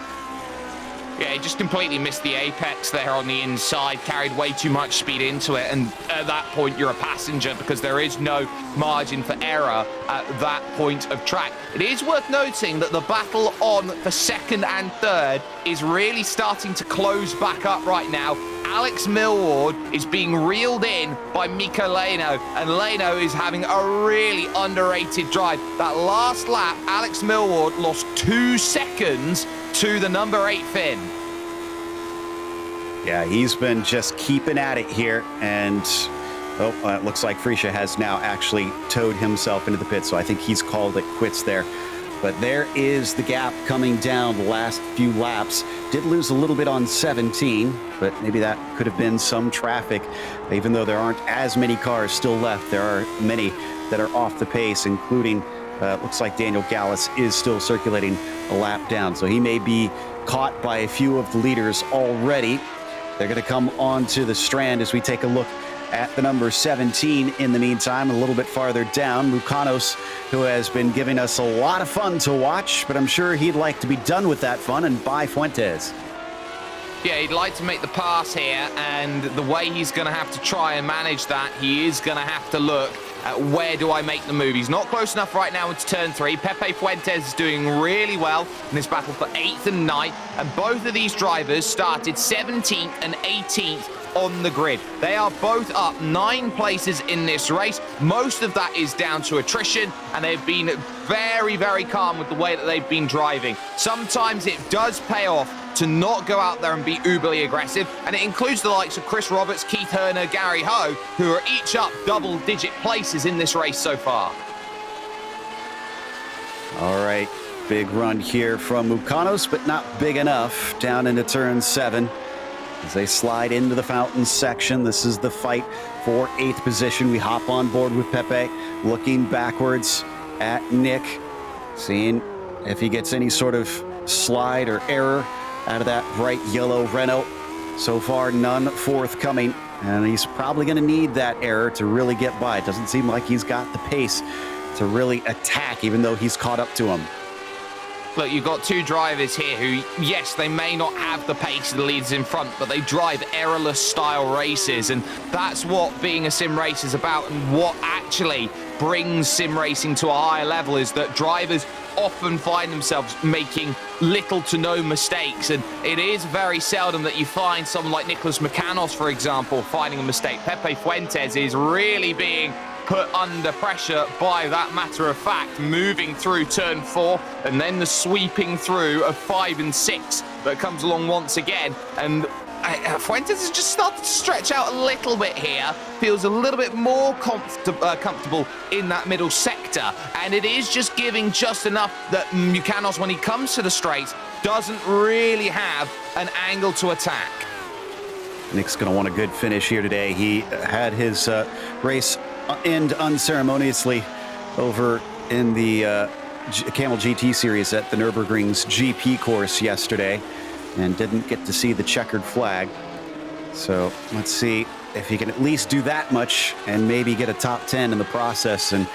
Yeah, he just completely missed the apex there on the inside, carried way too much speed into it, and at that point you're a passenger because there is no margin for error at that point of track. It is worth noting that the battle on for second and third is really starting to close back up right now. Alex Millward is being reeled in by Mika Leno, and Leno is having a really underrated drive. That last lap, Alex Millward lost 2 seconds to the number 8 Finn. Yeah, he's been just keeping at it here, and it looks like Freisha has now actually towed himself into the pit, so I think he's called it quits there. But there is the gap coming down the last few laps. Did lose a little bit on 17, but maybe that could have been some traffic. Even though there aren't as many cars still left, there are many that are off the pace, including, looks like Daniel Gallus is still circulating a lap down. So he may be caught by a few of the leaders already. They're going to come onto the strand as we take a look at the number 17 in the meantime. A little bit farther down, Mucanos, who has been giving us a lot of fun to watch, but I'm sure he'd like to be done with that fun and buy Fuentes. Yeah, he'd like to make the pass here, and the way he's going to have to try and manage that, he is going to have to look at where do I make the move. He's not close enough right now into turn 3. Pepe Fuentes is doing really well in this battle for 8th and 9th, and both of these drivers started 17th and 18th on the grid. They are both up 9 places in this race. Most of that is down to attrition, and they've been very, very calm with the way that they've been driving. Sometimes it does pay off to not go out there and be uberly aggressive, and it includes the likes of Chris Roberts, Keith Herner, Gary Ho, who are each up double-digit places in this race so far. All right, big run here from Mucanos, but not big enough. Down into turn 7 as they slide into the fountain section. This is the fight for 8th position. We hop on board with Pepe, looking backwards at Nick, seeing if he gets any sort of slide or error out of that bright yellow Renault. So far, none forthcoming, and he's probably going to need that error to really get by. It doesn't seem like he's got the pace to really attack, even though he's caught up to him. Look, you've got 2 drivers here who, yes, they may not have the pace of the leaders in front, but they drive errorless style races, and that's what being a sim race is about, and what actually brings sim racing to a higher level is that drivers often find themselves making little to no mistakes, and it is very seldom that you find someone like Nicholas Mucanos, for example, finding a mistake. Pepe Fuentes is really being put under pressure by that matter of fact, moving through turn 4 and then the sweeping through of 5 and 6 that comes along once again. And Fuentes has just started to stretch out a little bit here, feels a little bit more comfortable in that middle sector, and it is just giving just enough that Mucanos, when he comes to the straights, doesn't really have an angle to attack. Nick's going to want a good finish here today. He had his race end unceremoniously over in the Camel GT series at the Nürburgring's GP course yesterday, and didn't get to see the checkered flag. So let's see if he can at least do that much and maybe get a top 10 in the process in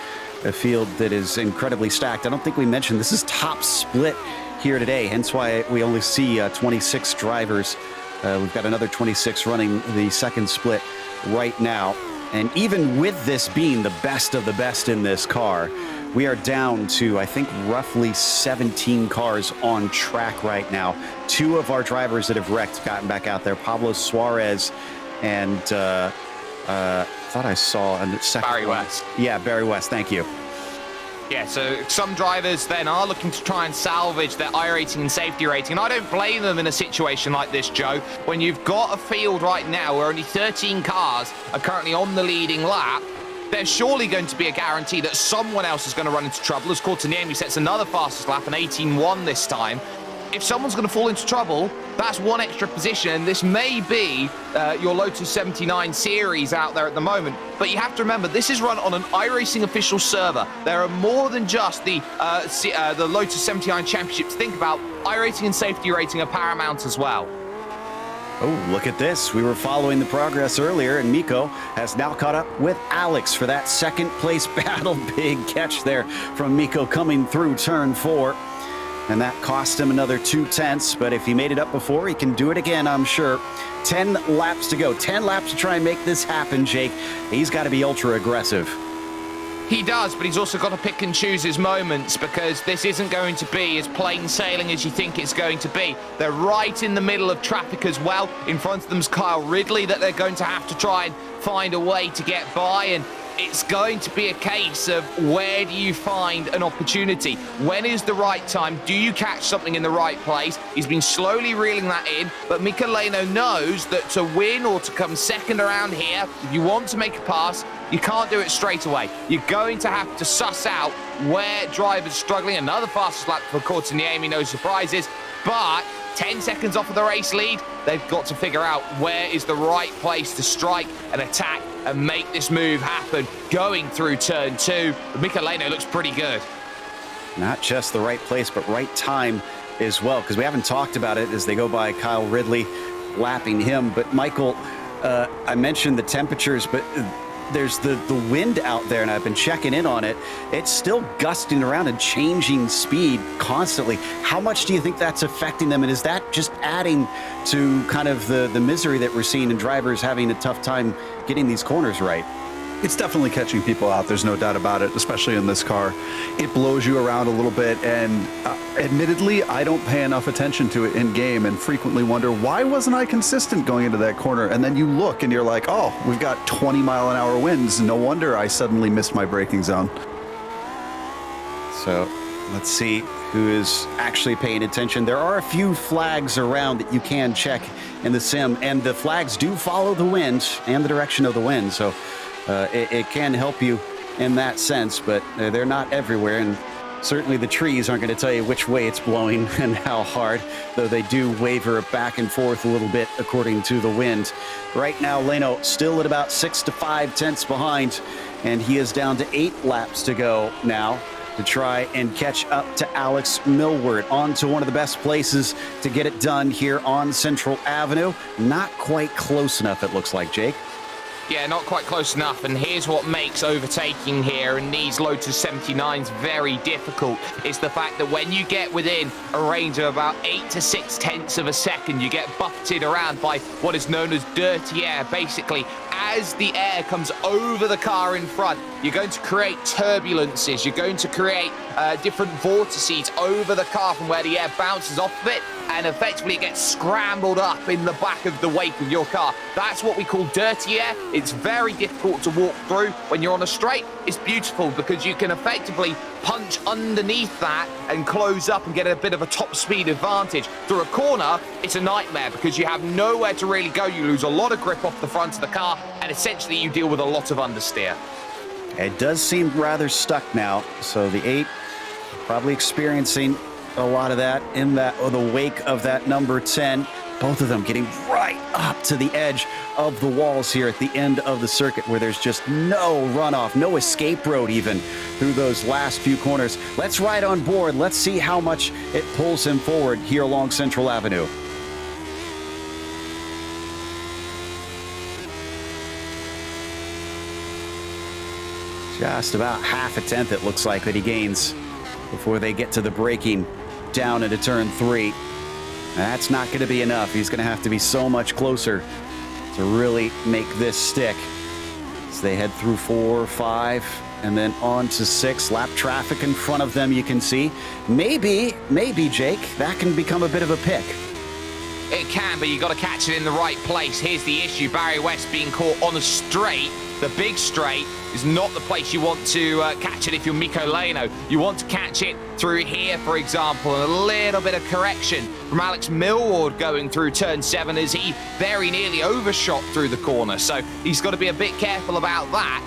a field that is incredibly stacked. I don't think we mentioned this is top split here today, hence why we only see 26 drivers. We've got another 26 running the second split right now. And even with this being the best of the best in this car, we are down to, I think, roughly 17 cars on track right now. 2 of our drivers that have wrecked gotten back out there, Pablo Suarez and thought I saw a second Barry one. West. Yeah, Barry West, thank you. Yeah, so some drivers then are looking to try and salvage their iRating and safety rating, and I don't blame them in a situation like this, Joe. When you've got a field right now where only 13 cars are currently on the leading lap, there's surely going to be a guarantee that someone else is going to run into trouble, as Courtinier sets another fastest lap, an 18.1 this time. If someone's going to fall into trouble, that's 1 extra position. This may be your Lotus 79 series out there at the moment, but you have to remember, this is run on an iRacing official server. There are more than just the Lotus 79 Championship to think about. iRacing and safety rating are paramount as well. Oh, look at this. We were following the progress earlier, and Miko has now caught up with Alex for that second place battle. Big catch there from Miko coming through turn 4. And that cost him another 0.2, but if he made it up before, he can do it again, I'm sure. 10 laps to go. 10 laps to try and make this happen, Jake. He's got to be ultra aggressive. He does, but he's also got to pick and choose his moments, because this isn't going to be as plain sailing as you think it's going to be. They're right in the middle of traffic as well. In front of them's Kyle Ridley that they're going to have to try and find a way to get by, and it's going to be a case of where do you find an opportunity? When is the right time? Do you catch something in the right place? He's been slowly reeling that in, but Micheleno knows that to win or to come second around here, if you want to make a pass, you can't do it straight away. You're going to have to suss out where drivers are struggling. Another fastest lap for Courtinier, no surprises, but 10 seconds off of the race lead, they've got to figure out where is the right place to strike and attack and make this move happen. Going through turn 2, Micheleno looks pretty good. Not just the right place, but right time as well, because we haven't talked about it as they go by Kyle Ridley, lapping him. But Michael, I mentioned the temperatures, but there's the wind out there, and I've been checking in on it. It's still gusting around and changing speed constantly. How much do you think that's affecting them? And is that just adding to kind of the misery that we're seeing in drivers having a tough time getting these corners right? It's definitely catching people out. There's no doubt about it, especially in this car. It blows you around a little bit, and admittedly, I don't pay enough attention to it in game and frequently wonder, why wasn't I consistent going into that corner? And then you look and you're like, oh, we've got 20-mile-an-hour winds. No wonder I suddenly missed my braking zone. So let's see who is actually paying attention. There are a few flags around that you can check in the sim, and the flags do follow the wind and the direction of the wind. So it can help you in that sense, but they're not everywhere, and certainly the trees aren't going to tell you which way it's blowing and how hard, though they do waver back and forth a little bit according to the wind. Right now, Leno still at about 6 to 5 tenths behind, and he is down to 8 laps to go now to try and catch up to Alex Millward, on to one of the best places to get it done here on Central Avenue. Not quite close enough, it looks like, Jake. Yeah, not quite close enough, and here's what makes overtaking here in these Lotus 79s very difficult. It's the fact that when you get within a range of about 8 to 6 tenths of a second, you get buffeted around by what is known as dirty air. Basically, as the air comes over the car in front, you're going to create turbulences, you're going to create different vortices over the car from where the air bounces off of it, and effectively it gets scrambled up in the back of the wake of your car. That's what we call dirty air. It's very difficult to walk through. When you're on a straight, it's beautiful because you can effectively punch underneath that and close up and get a bit of a top speed advantage. Through a corner, it's a nightmare because you have nowhere to really go. You lose a lot of grip off the front of the car, and essentially you deal with a lot of understeer. It does seem rather stuck now, so the 8 probably experiencing a lot of that in the wake of that number 10. Both of them getting right up to the edge of the walls here at the end of the circuit, where there's just no runoff, no escape road even through those last few corners. Let's ride on board. Let's see how much it pulls him forward here along Central Avenue. Just about half a tenth, it looks like, that he gains before they get to the braking down into turn 3. That's not going to be enough. He's going to have to be so much closer to really make this stick. As they head through 4, 5, and then on to 6. Lap traffic in front of them, you can see. Maybe, Jake, that can become a bit of a pick. It can, but you've got to catch it in the right place. Here's the issue. Barry West being caught on a straight. The big straight is not the place you want to catch it if you're Mikko Leno. You want to catch it through here, for example, and a little bit of correction from Alex Millward going through turn 7 as he very nearly overshot through the corner. So he's got to be a bit careful about that.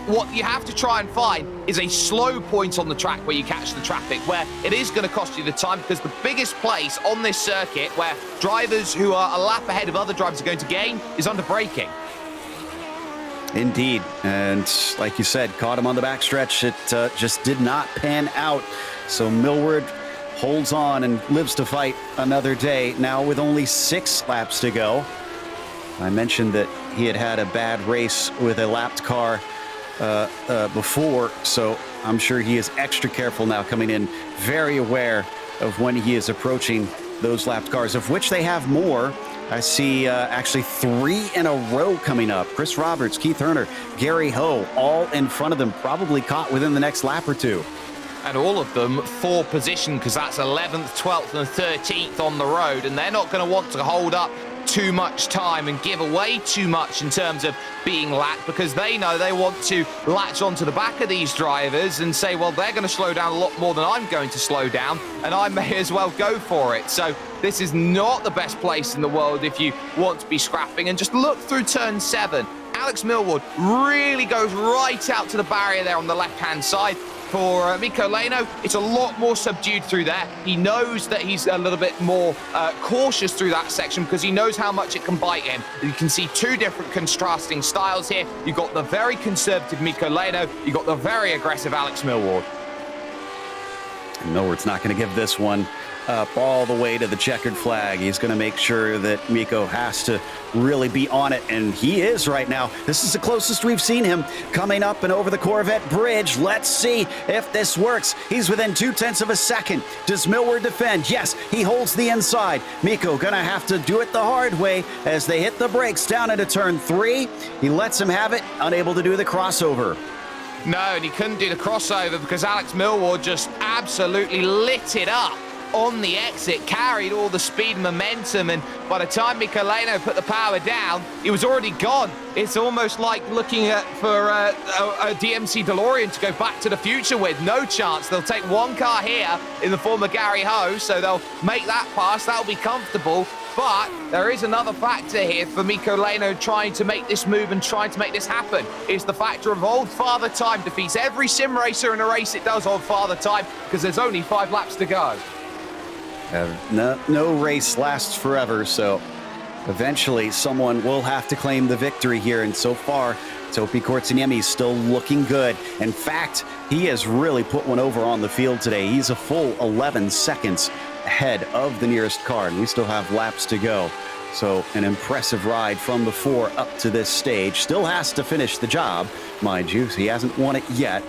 What you have to try and find is a slow point on the track where you catch the traffic, where it is going to cost you the time, because the biggest place on this circuit where drivers who are a lap ahead of other drivers are going to gain is under braking. Indeed, and like you said, caught him on the backstretch. It just did not pan out. So Millward holds on and lives to fight another day, now with only 6 laps to go. I mentioned that he had a bad race with a lapped car before, so I'm sure he is extra careful now, coming in very aware of when he is approaching those lapped cars, of which they have more. I see actually 3 in a row coming up. Chris Roberts, Keith Herner, Gary Ho, all in front of them, probably caught within the next lap or 2. And all of them for position, because that's 11th, 12th and 13th on the road, and they're not going to want to hold up too much time and give away too much in terms of being lapped, because they know they want to latch onto the back of these drivers and say, well, they're going to slow down a lot more than I'm going to slow down, and I may as well go for it. So this is not the best place in the world if you want to be scrapping. And just look through turn 7. Alex Millward really goes right out to the barrier there on the left-hand side. For Mikko Leno, it's a lot more subdued through there. He knows that he's a little bit more cautious through that section, because he knows how much it can bite him. You can see 2 different contrasting styles here. You've got the very conservative Mikko Leno, you've got the very aggressive Alex Millward. Millward's not going to give this one up all the way to the checkered flag. He's going to make sure that Mikko has to really be on it, and he is right now. This is the closest we've seen him coming up and over the Corvette bridge. Let's see if this works. He's within 0.2 of a second. Does Millward defend? Yes, he holds the inside. Mikko going to have to do it the hard way as they hit the brakes down into turn 3. He lets him have it, unable to do the crossover. No, and he couldn't do the crossover because Alex Millward just absolutely lit it up on the exit, carried all the speed and momentum, and by the time Mikko Leno put the power down, he was already gone. It's almost like looking for a DMC DeLorean to go back to the future with. No chance. They'll take one car here in the form of Gary Ho, so they'll make that pass. That'll be comfortable. But there is another factor here for Mikko Leno trying to make this move and trying to make this happen. It's the factor of Old Father Time defeats every sim racer in a race. It does Old Father Time because there's only 5 laps to go. No race lasts forever, so eventually someone will have to claim the victory here. And so far, Topi Kortsuniemi's still looking good. In fact, he has really put one over on the field today. He's a full 11 seconds ahead of the nearest car, and we still have laps to go. So an impressive ride from the 4 up to this stage. Still has to finish the job, mind you. He hasn't won it yet,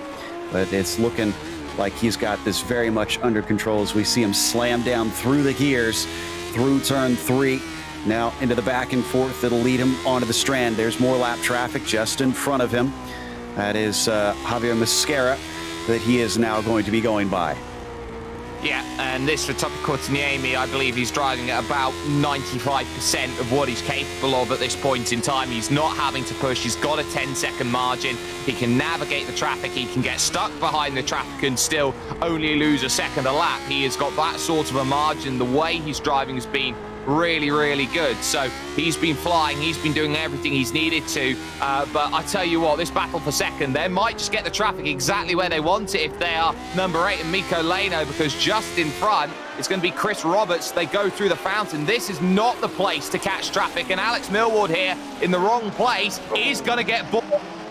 but it's looking like he's got this very much under control as we see him slam down through the gears, through turn 3, now into the back and forth. It'll lead him onto the strand. There's more lap traffic just in front of him. That is Javier Mascara that he is now going to be going by. Yeah, and this for Topi Kortsuniemi, I believe he's driving at about 95% of what he's capable of at this point in time. He's not having to push. He's got a 10-second margin. He can navigate the traffic. He can get stuck behind the traffic and still only lose a second a lap. He has got that sort of a margin. The way he's driving has been really, really good. So he's been flying. He's been doing everything he's needed to. But I tell you what, this battle for second, they might just get the traffic exactly where they want it if they are number 8 and Mikko Leno, because just in front, it's going to be Chris Roberts. They go through the fountain. This is not the place to catch traffic. And Alex Millward here in the wrong place is going to get bored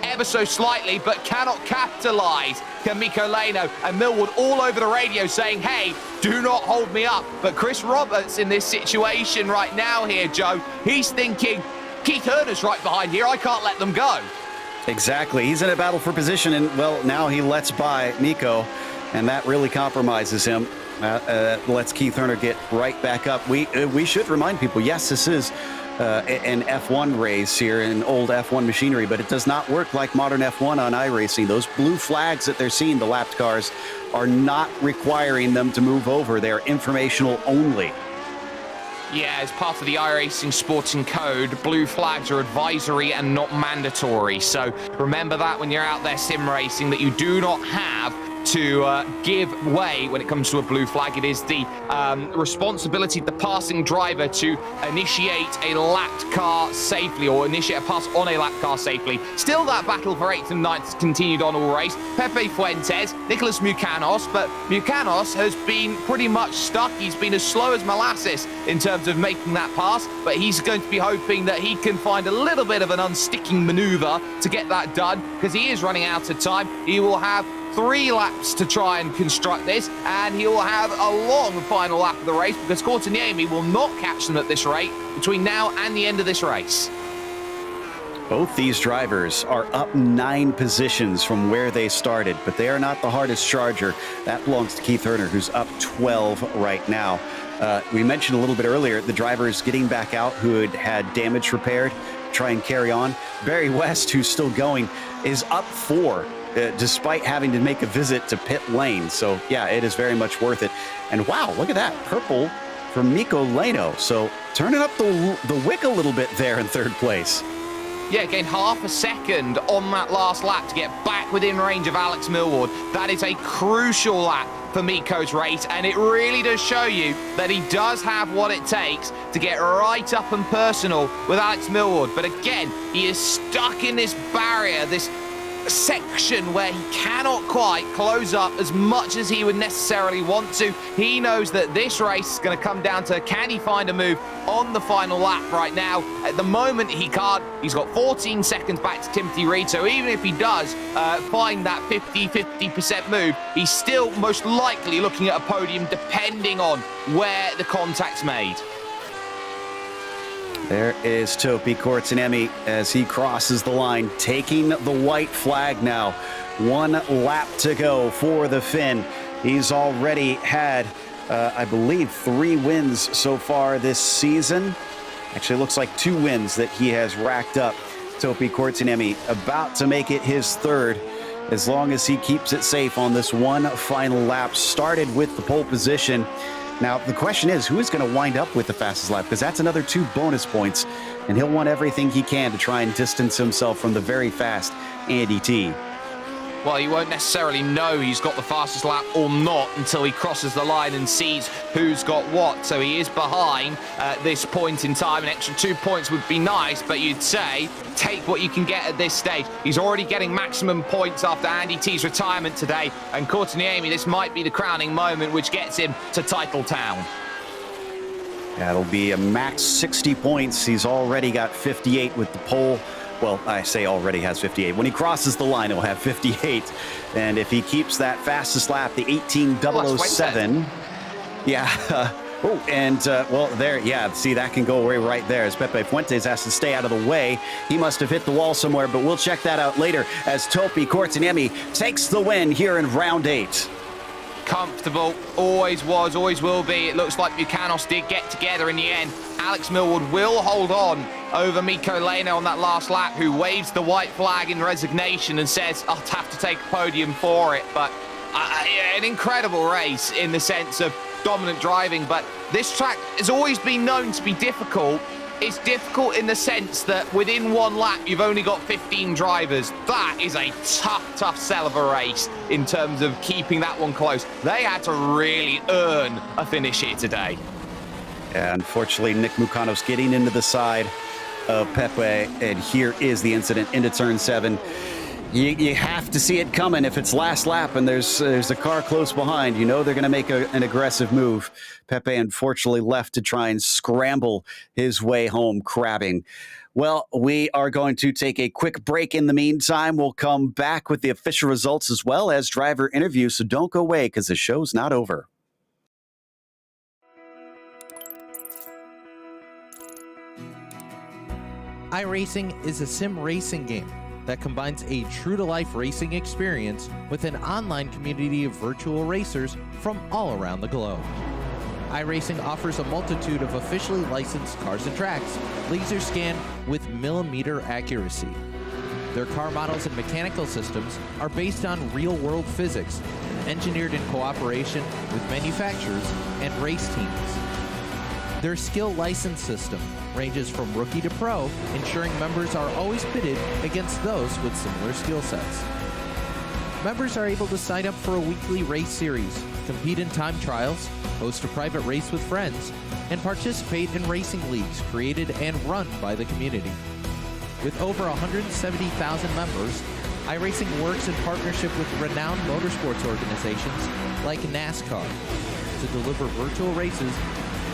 ever so slightly, but cannot capitalize. Can Mikko Leno and Millward all over the radio saying, hey, do not hold me up. But Chris Roberts in this situation right now here, Joe, he's thinking, Keith Herner's right behind here. I can't let them go. Exactly. He's in a battle for position, and, well, now he lets by Mikko, and that really compromises him. Lets Keith Herner get right back up. We should remind people, yes, this is an F1 race here, an old F1 machinery, but it does not work like modern F1 on iRacing. Those blue flags that they're seeing, the lapped cars, are not requiring them to move over. They're informational only. Yeah, as part of the iRacing sporting code, blue flags are advisory and not mandatory. So remember that when you're out there sim racing, that you do not have to give way when it comes to a blue flag. It is the responsibility of the passing driver to initiate a lapped car safely, or initiate a pass on a lapped car safely. Still, that battle for 8th and 9th has continued on all race. Pepe Fuentes, Nicolas Mucanos, but Mucanos has been pretty much stuck. He's been as slow as molasses in terms of making that pass, but he's going to be hoping that he can find a little bit of an unsticking maneuver to get that done, because he is running out of time. He will have 3 laps to try and construct this, and he will have a long final lap of the race, because Kortsuniemi will not catch them at this rate between now and the end of this race. Both these drivers are up 9 positions from where they started, but they are not the hardest charger. That belongs to Keith Herner, who's up 12 right now. We mentioned a little bit earlier, the drivers getting back out who had had damage repaired, try and carry on. Barry West, who's still going, is up 4. Despite having to make a visit to pit lane. So, yeah, it is very much worth it. And wow, look at that. Purple from Mikko Leno. So, turning up the wick a little bit there in 3rd place. Yeah, gained half a second on that last lap to get back within range of Alex Millward. That is a crucial lap for Mikko's race, and it really does show you that he does have what it takes to get right up and personal with Alex Millward. But again, he is stuck in this barrier, this section where he cannot quite close up as much as he would necessarily want to. He knows that this race is going to come down to, can he find a move on the final lap right now? At the moment, he can't. He's got 14 seconds back to Timothy Reed, so even if he does find that 50% move, he's still most likely looking at a podium depending on where the contact's made. There is Topi Kortsanemi as he crosses the line, taking the white flag now. 1 lap to go for the Finn. He's already had, I believe, 3 wins so far this season. Actually, it looks like 2 wins that he has racked up. Topi Kortsanemi about to make it his 3rd, as long as he keeps it safe on this 1 final lap. Started with the pole position. Now, the question is, who is going to wind up with the fastest lap? Because that's another 2 bonus points, and he'll want everything he can to try and distance himself from the very fast Andy T. Well, he won't necessarily know he's got the fastest lap or not until he crosses the line and sees who's got what. So he is behind at this point in time. An extra 2 points would be nice, but you'd say take what you can get at this stage. He's already getting maximum points after Andy T's retirement today. And Kortsanemi, this might be the crowning moment which gets him to title town. That'll be a max 60 points. He's already got 58 with the pole. Well, I say already has 58. When he crosses the line, he'll have 58. And if he keeps that fastest lap, the 18:007. Yeah. Well, there, yeah, see, that can go away right there as Pepe Fuentes has to stay out of the way. He must have hit the wall somewhere, but we'll check that out later as Topi Kortsanemi takes the win here in round 8. Comfortable, always was, always will be. It looks like Buchanos did get together in the end. Alex Millward will hold on over Mikko Leno on that last lap, who waves the white flag in resignation and says, I'll have to take a podium for it. But an incredible race in the sense of dominant driving. But this track has always been known to be difficult. It's difficult in the sense that within 1 lap, you've only got 15 drivers. That is a tough sell of a race in terms of keeping that one close. They had to really earn a finish here today. Yeah, unfortunately, Nick Mukanos getting into the side of Pepe, and here is the incident into turn 7. You have to see it coming. If it's last lap and there's a car close behind, you know they're going to make an aggressive move. Pepe unfortunately left to try and scramble his way home, crabbing. Well, we are going to take a quick break in the meantime. We'll come back with the official results as well as driver interviews, so don't go away because the show's not over. iRacing is a sim racing game that combines a true-to-life racing experience with an online community of virtual racers from all around the globe. iRacing offers a multitude of officially licensed cars and tracks, laser scanned with millimeter accuracy. Their car models and mechanical systems are based on real-world physics, engineered in cooperation with manufacturers and race teams. Their skill license system ranges from rookie to pro, ensuring members are always pitted against those with similar skill sets. Members are able to sign up for a weekly race series, compete in time trials, host a private race with friends, and participate in racing leagues created and run by the community. With over 170,000 members, iRacing works in partnership with renowned motorsports organizations like NASCAR to deliver virtual races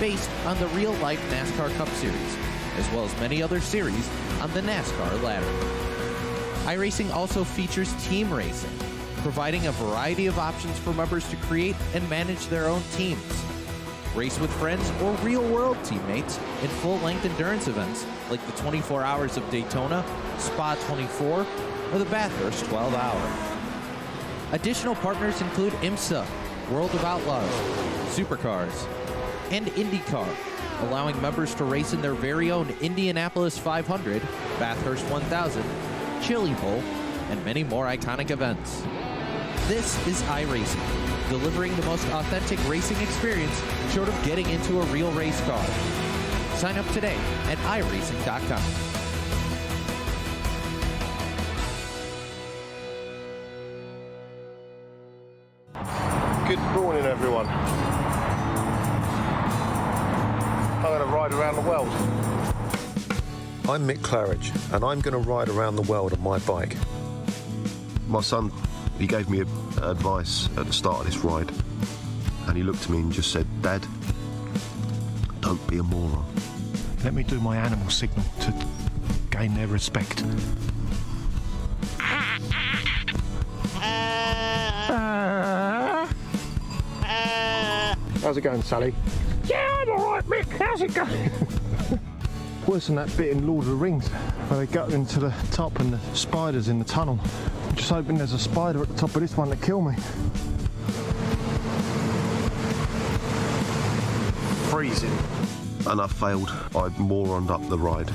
based on the real-life NASCAR Cup Series, as well as many other series on the NASCAR ladder. iRacing also features team racing, providing a variety of options for members to create and manage their own teams. Race with friends or real-world teammates in full-length endurance events like the 24 Hours of Daytona, Spa 24, or the Bathurst 12 Hour. Additional partners include IMSA, World of Outlaws, Supercars, and IndyCar, allowing members to race in their very own Indianapolis 500, Bathurst 1000, Chili Bowl, and many more iconic events. This is iRacing, delivering the most authentic racing experience short of getting into a real race car. Sign up today at iRacing.com. Good morning, everyone. I'm going to ride around the world. I'm Mick Claridge, and I'm going to ride around the world on my bike. My son, he gave me advice at the start of this ride, and he looked at me and just said, "Dad, don't be a moron." Let me do my animal signal to gain their respect. How's it going, Sally? Yeah, I'm alright, Mick. How's it going? Worse than that bit in Lord of the Rings, where they go into the top and the spiders in the tunnel. I'm just hoping there's a spider at the top of this one to kill me. Freezing. And I failed. I moroned up the ride.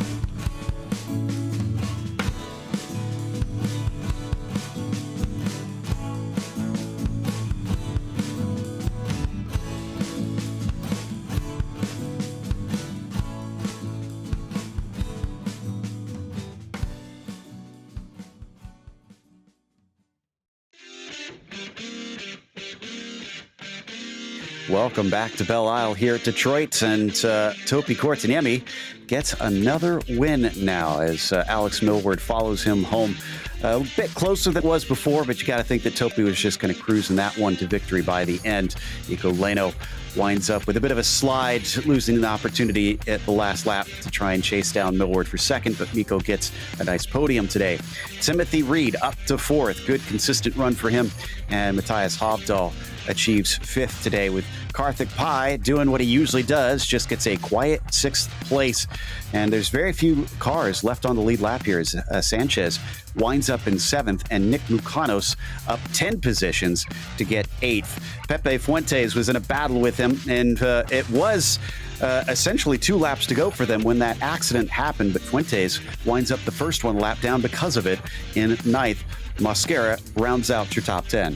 Welcome back to Belle Isle here at Detroit, and Topi Kortaniemi gets another win now as Alex Millward follows him home. A bit closer than it was before, but you got to think that Topi was just going to cruise in that one to victory by the end. Nico Leno winds up with a bit of a slide, losing an opportunity at the last lap to try and chase down Millward for second, but Nico gets a nice podium today. Timothy Reed up to fourth. Good, consistent run for him. And Matthias Hovdahl achieves fifth today, with Karthik Pai doing what he usually does, just gets a quiet sixth place. And there's very few cars left on the lead lap here as Sanchez winds up in seventh, and Nick Mucanos up 10 positions to get eighth. Pepe Fuentes was in a battle with him, and it was essentially 2 laps to go for them when that accident happened, but Fuentes winds up the first one lap down because of it in ninth. Mosquera rounds out your top 10.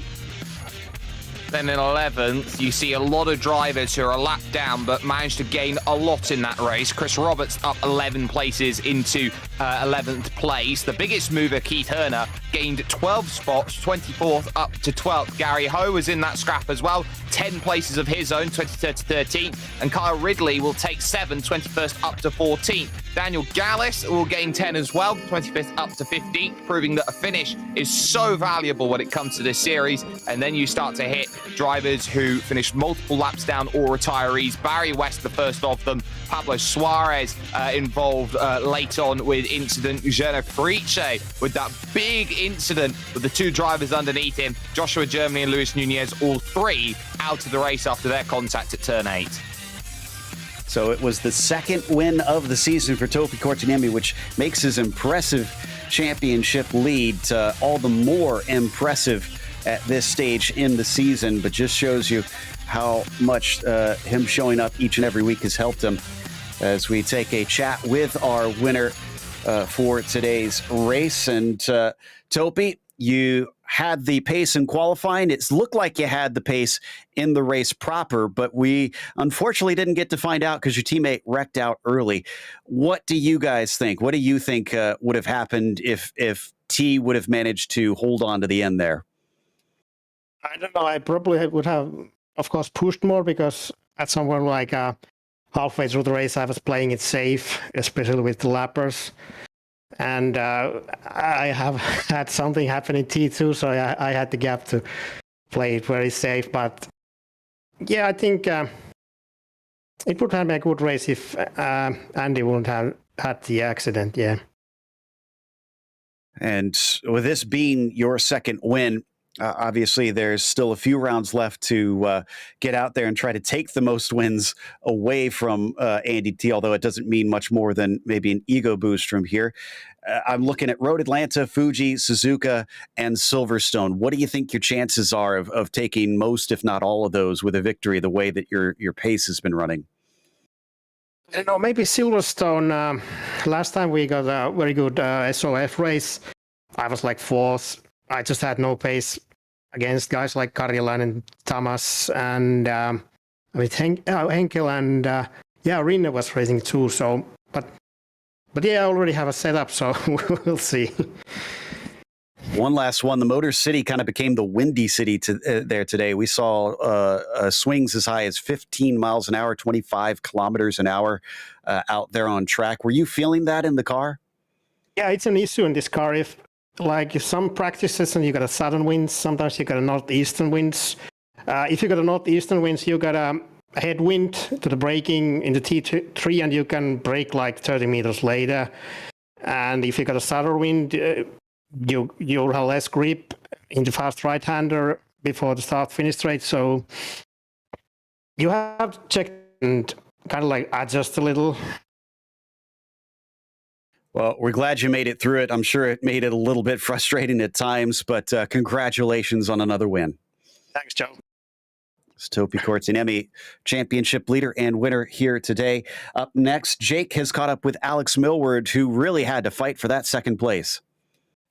Then in 11th, you see a lot of drivers who are a lap down but managed to gain a lot in that race. Chris Roberts up 11 places into 11th place. The biggest mover, Keith Herner, gained 12 spots, 24th up to 12th. Gary Ho was in that scrap as well, 10 places of his own, 23rd to 13th. And Kyle Ridley will take 7, 21st up to 14th. Daniel Gallis will gain 10 as well, 25th up to 15th, proving that a finish is so valuable when it comes to this series. And then you start to hit drivers who finished multiple laps down or retirees. Barry West, the first of them. Pablo Suarez involved late on with incident. Gsrc Replay with that big incident with the 2 drivers underneath him. Joshua Germany and Luis Nunez, all 3 out of the race after their contact at turn 8. So it was the second win of the season for Topi Kortaniemi, which makes his impressive championship lead all the more impressive at this stage in the season, but just shows you how much him showing up each and every week has helped him. As we take a chat with our winner for today's race. And Topi, you had the pace in qualifying. It looked like you had the pace in the race proper, but we unfortunately didn't get to find out because your teammate wrecked out early. What do you guys think? What do you think would have happened if T would have managed to hold on to the end there? I don't know. I probably would have, of course, pushed more, because at some point, like halfway through the race, I was playing it safe, especially with the lappers. And I have had something happen in T2, so I had the gap to play it very safe. But yeah, I think it would have been a good race if Andy wouldn't have had the accident. Yeah. And with this being your second win, obviously, there's still a few rounds left to get out there and try to take the most wins away from Andy T, although it doesn't mean much more than maybe an ego boost from here. I'm looking at Road Atlanta, Fuji, Suzuka, and Silverstone. What do you think your chances are of taking most, if not all of those, with a victory the way that your pace has been running? I don't know, maybe Silverstone. Last time we got a very good SOF race, I was like 4th. I just had no pace against guys like Karjalan and Thomas and Henkel and Rinne was racing too. So, but yeah, I already have a setup, so we'll see. One last one. The Motor City kind of became the windy city there today. We saw swings as high as 15 miles an hour, 25 kilometers an hour out there on track. Were you feeling that in the car? Yeah, it's an issue in this car. If like some practices and you got a southern winds, sometimes you got a northeastern winds. If you got a northeastern winds, you got a headwind to the braking in the T3 and you can brake like 30 meters later. And if you got a southern wind, you'll have less grip in the fast right-hander before the start-finish straight. So you have to check and kind of like adjust a little. Well, we're glad you made it through it. I'm sure it made it a little bit frustrating at times, but congratulations on another win. Thanks, Joe. It's Topi Kortiniemi, championship leader and winner here today. Up next, Jake has caught up with Alex Millward, who really had to fight for that second place.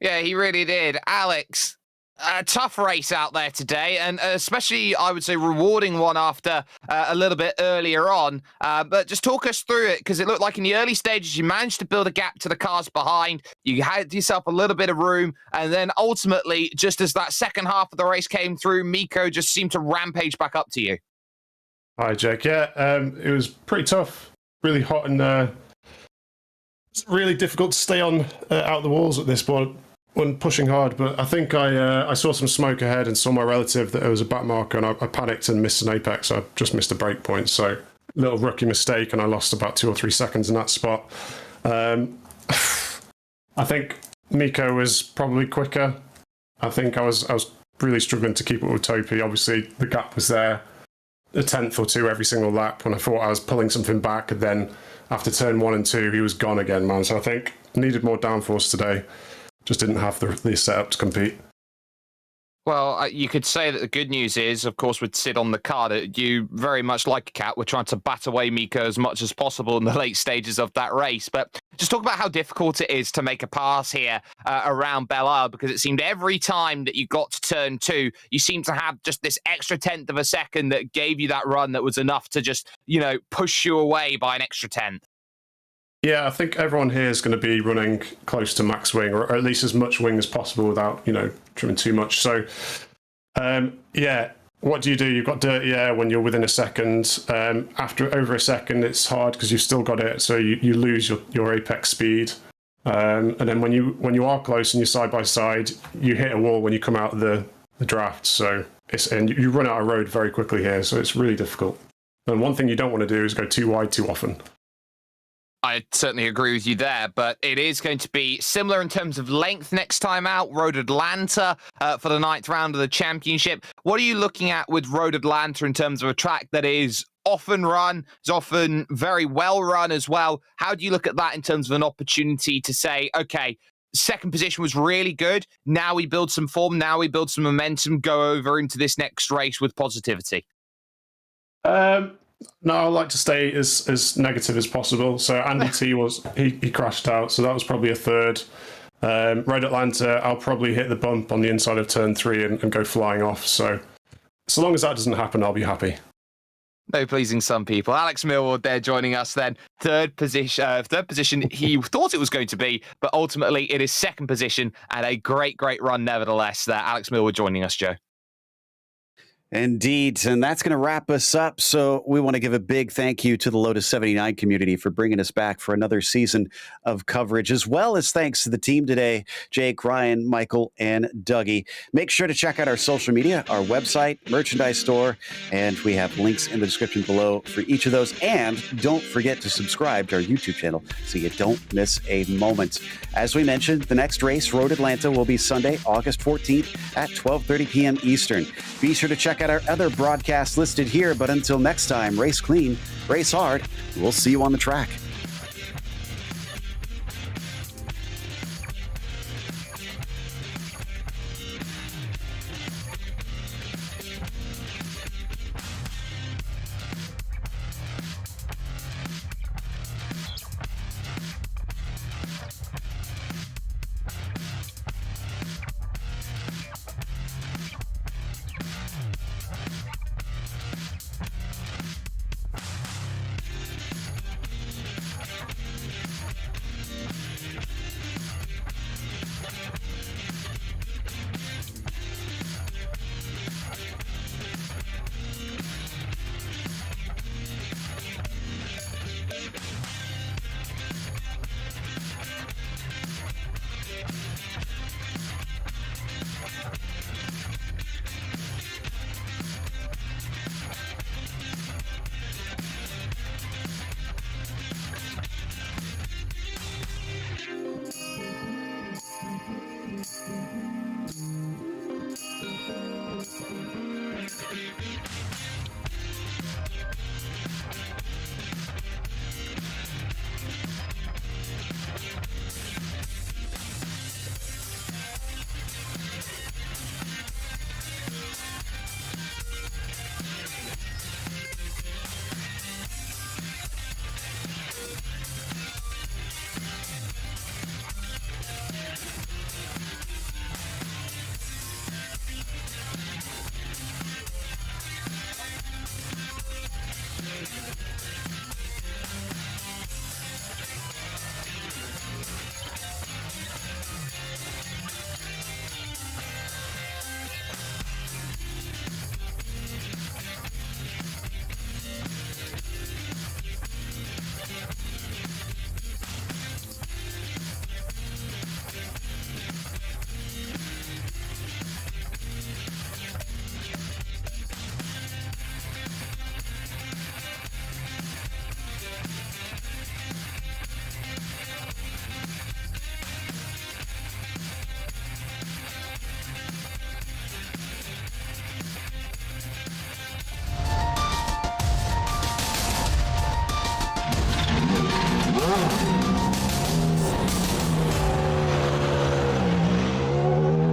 Yeah, he really did. Alex, a tough race out there today, and especially, I would say, rewarding one after a little bit earlier on. But just talk us through it, because it looked like in the early stages, you managed to build a gap to the cars behind. You had yourself a little bit of room, and then ultimately, just as that second half of the race came through, Mikko just seemed to rampage back up to you. Hi, Jake. Yeah, it was pretty tough, really hot, and it's really difficult to stay on out the walls at this point when pushing hard. But I think I saw some smoke ahead and saw my relative that there was a back marker, and I panicked and missed an apex. I just missed a break point, so little rookie mistake, and I lost about 2 or 3 seconds in that spot. I think Mikko was probably quicker. I think I was really struggling to keep up with Topi. Obviously, the gap was there, a tenth or two every single lap, when I thought I was pulling something back, and then after turn 1 and 2, he was gone again, man. So I think needed more downforce today. Just didn't have the setup to compete. Well, you could say that the good news is, of course, with Sid on the car, that you very much like a cat. We're trying to bat away Mikko as much as possible in the late stages of that race. But just talk about how difficult it is to make a pass here around Belle, because it seemed every time that you got to turn 2, you seemed to have just this extra tenth of a second that gave you that run that was enough to just, push you away by an extra tenth. Yeah, I think everyone here is going to be running close to max wing, or at least as much wing as possible without, trimming too much. So, what do? You've got dirty air when you're within a second. After over a second, it's hard because you've still got it, so you lose your apex speed. And then when you are close and you're side by side, you hit a wall when you come out of the draft. So and you run out of road very quickly here, so it's really difficult. And one thing you don't want to do is go too wide too often. I certainly agree with you there, but it is going to be similar in terms of length next time out. Road Atlanta for the 9th round of the championship. What are you looking at with Road Atlanta in terms of a track that is often run, is often very well run as well? How do you look at that in terms of an opportunity to say, okay, second position was really good. Now we build some form. Now we build some momentum, go over into this next race with positivity? No, I like to stay as negative as possible. So Andy T he crashed out, so that was probably a third. Road Atlanta, I'll probably hit the bump on the inside of turn 3 and go flying off. So long as that doesn't happen, I'll be happy. No pleasing some people. Alex Millward there joining us then. Third position he thought it was going to be, but ultimately it is second position, and a great run nevertheless there. Alex Millward joining us, Joe. Indeed, and that's going to wrap us up. So we want to give a big thank you to the Lotus 79 community for bringing us back for another season of coverage, as well as thanks to the team today, Jake, Ryan, Michael, and Dougie. Make sure to check out our social media, our website, merchandise store, and we have links in the description below for each of those. And don't forget to subscribe to our YouTube channel so you don't miss a moment. As we mentioned, the next race, Road Atlanta, will be Sunday, August 14th at 12:30 p.m. Eastern. Be sure to check out our other broadcasts listed here, but until next time, race clean, race hard. We'll see you on the track.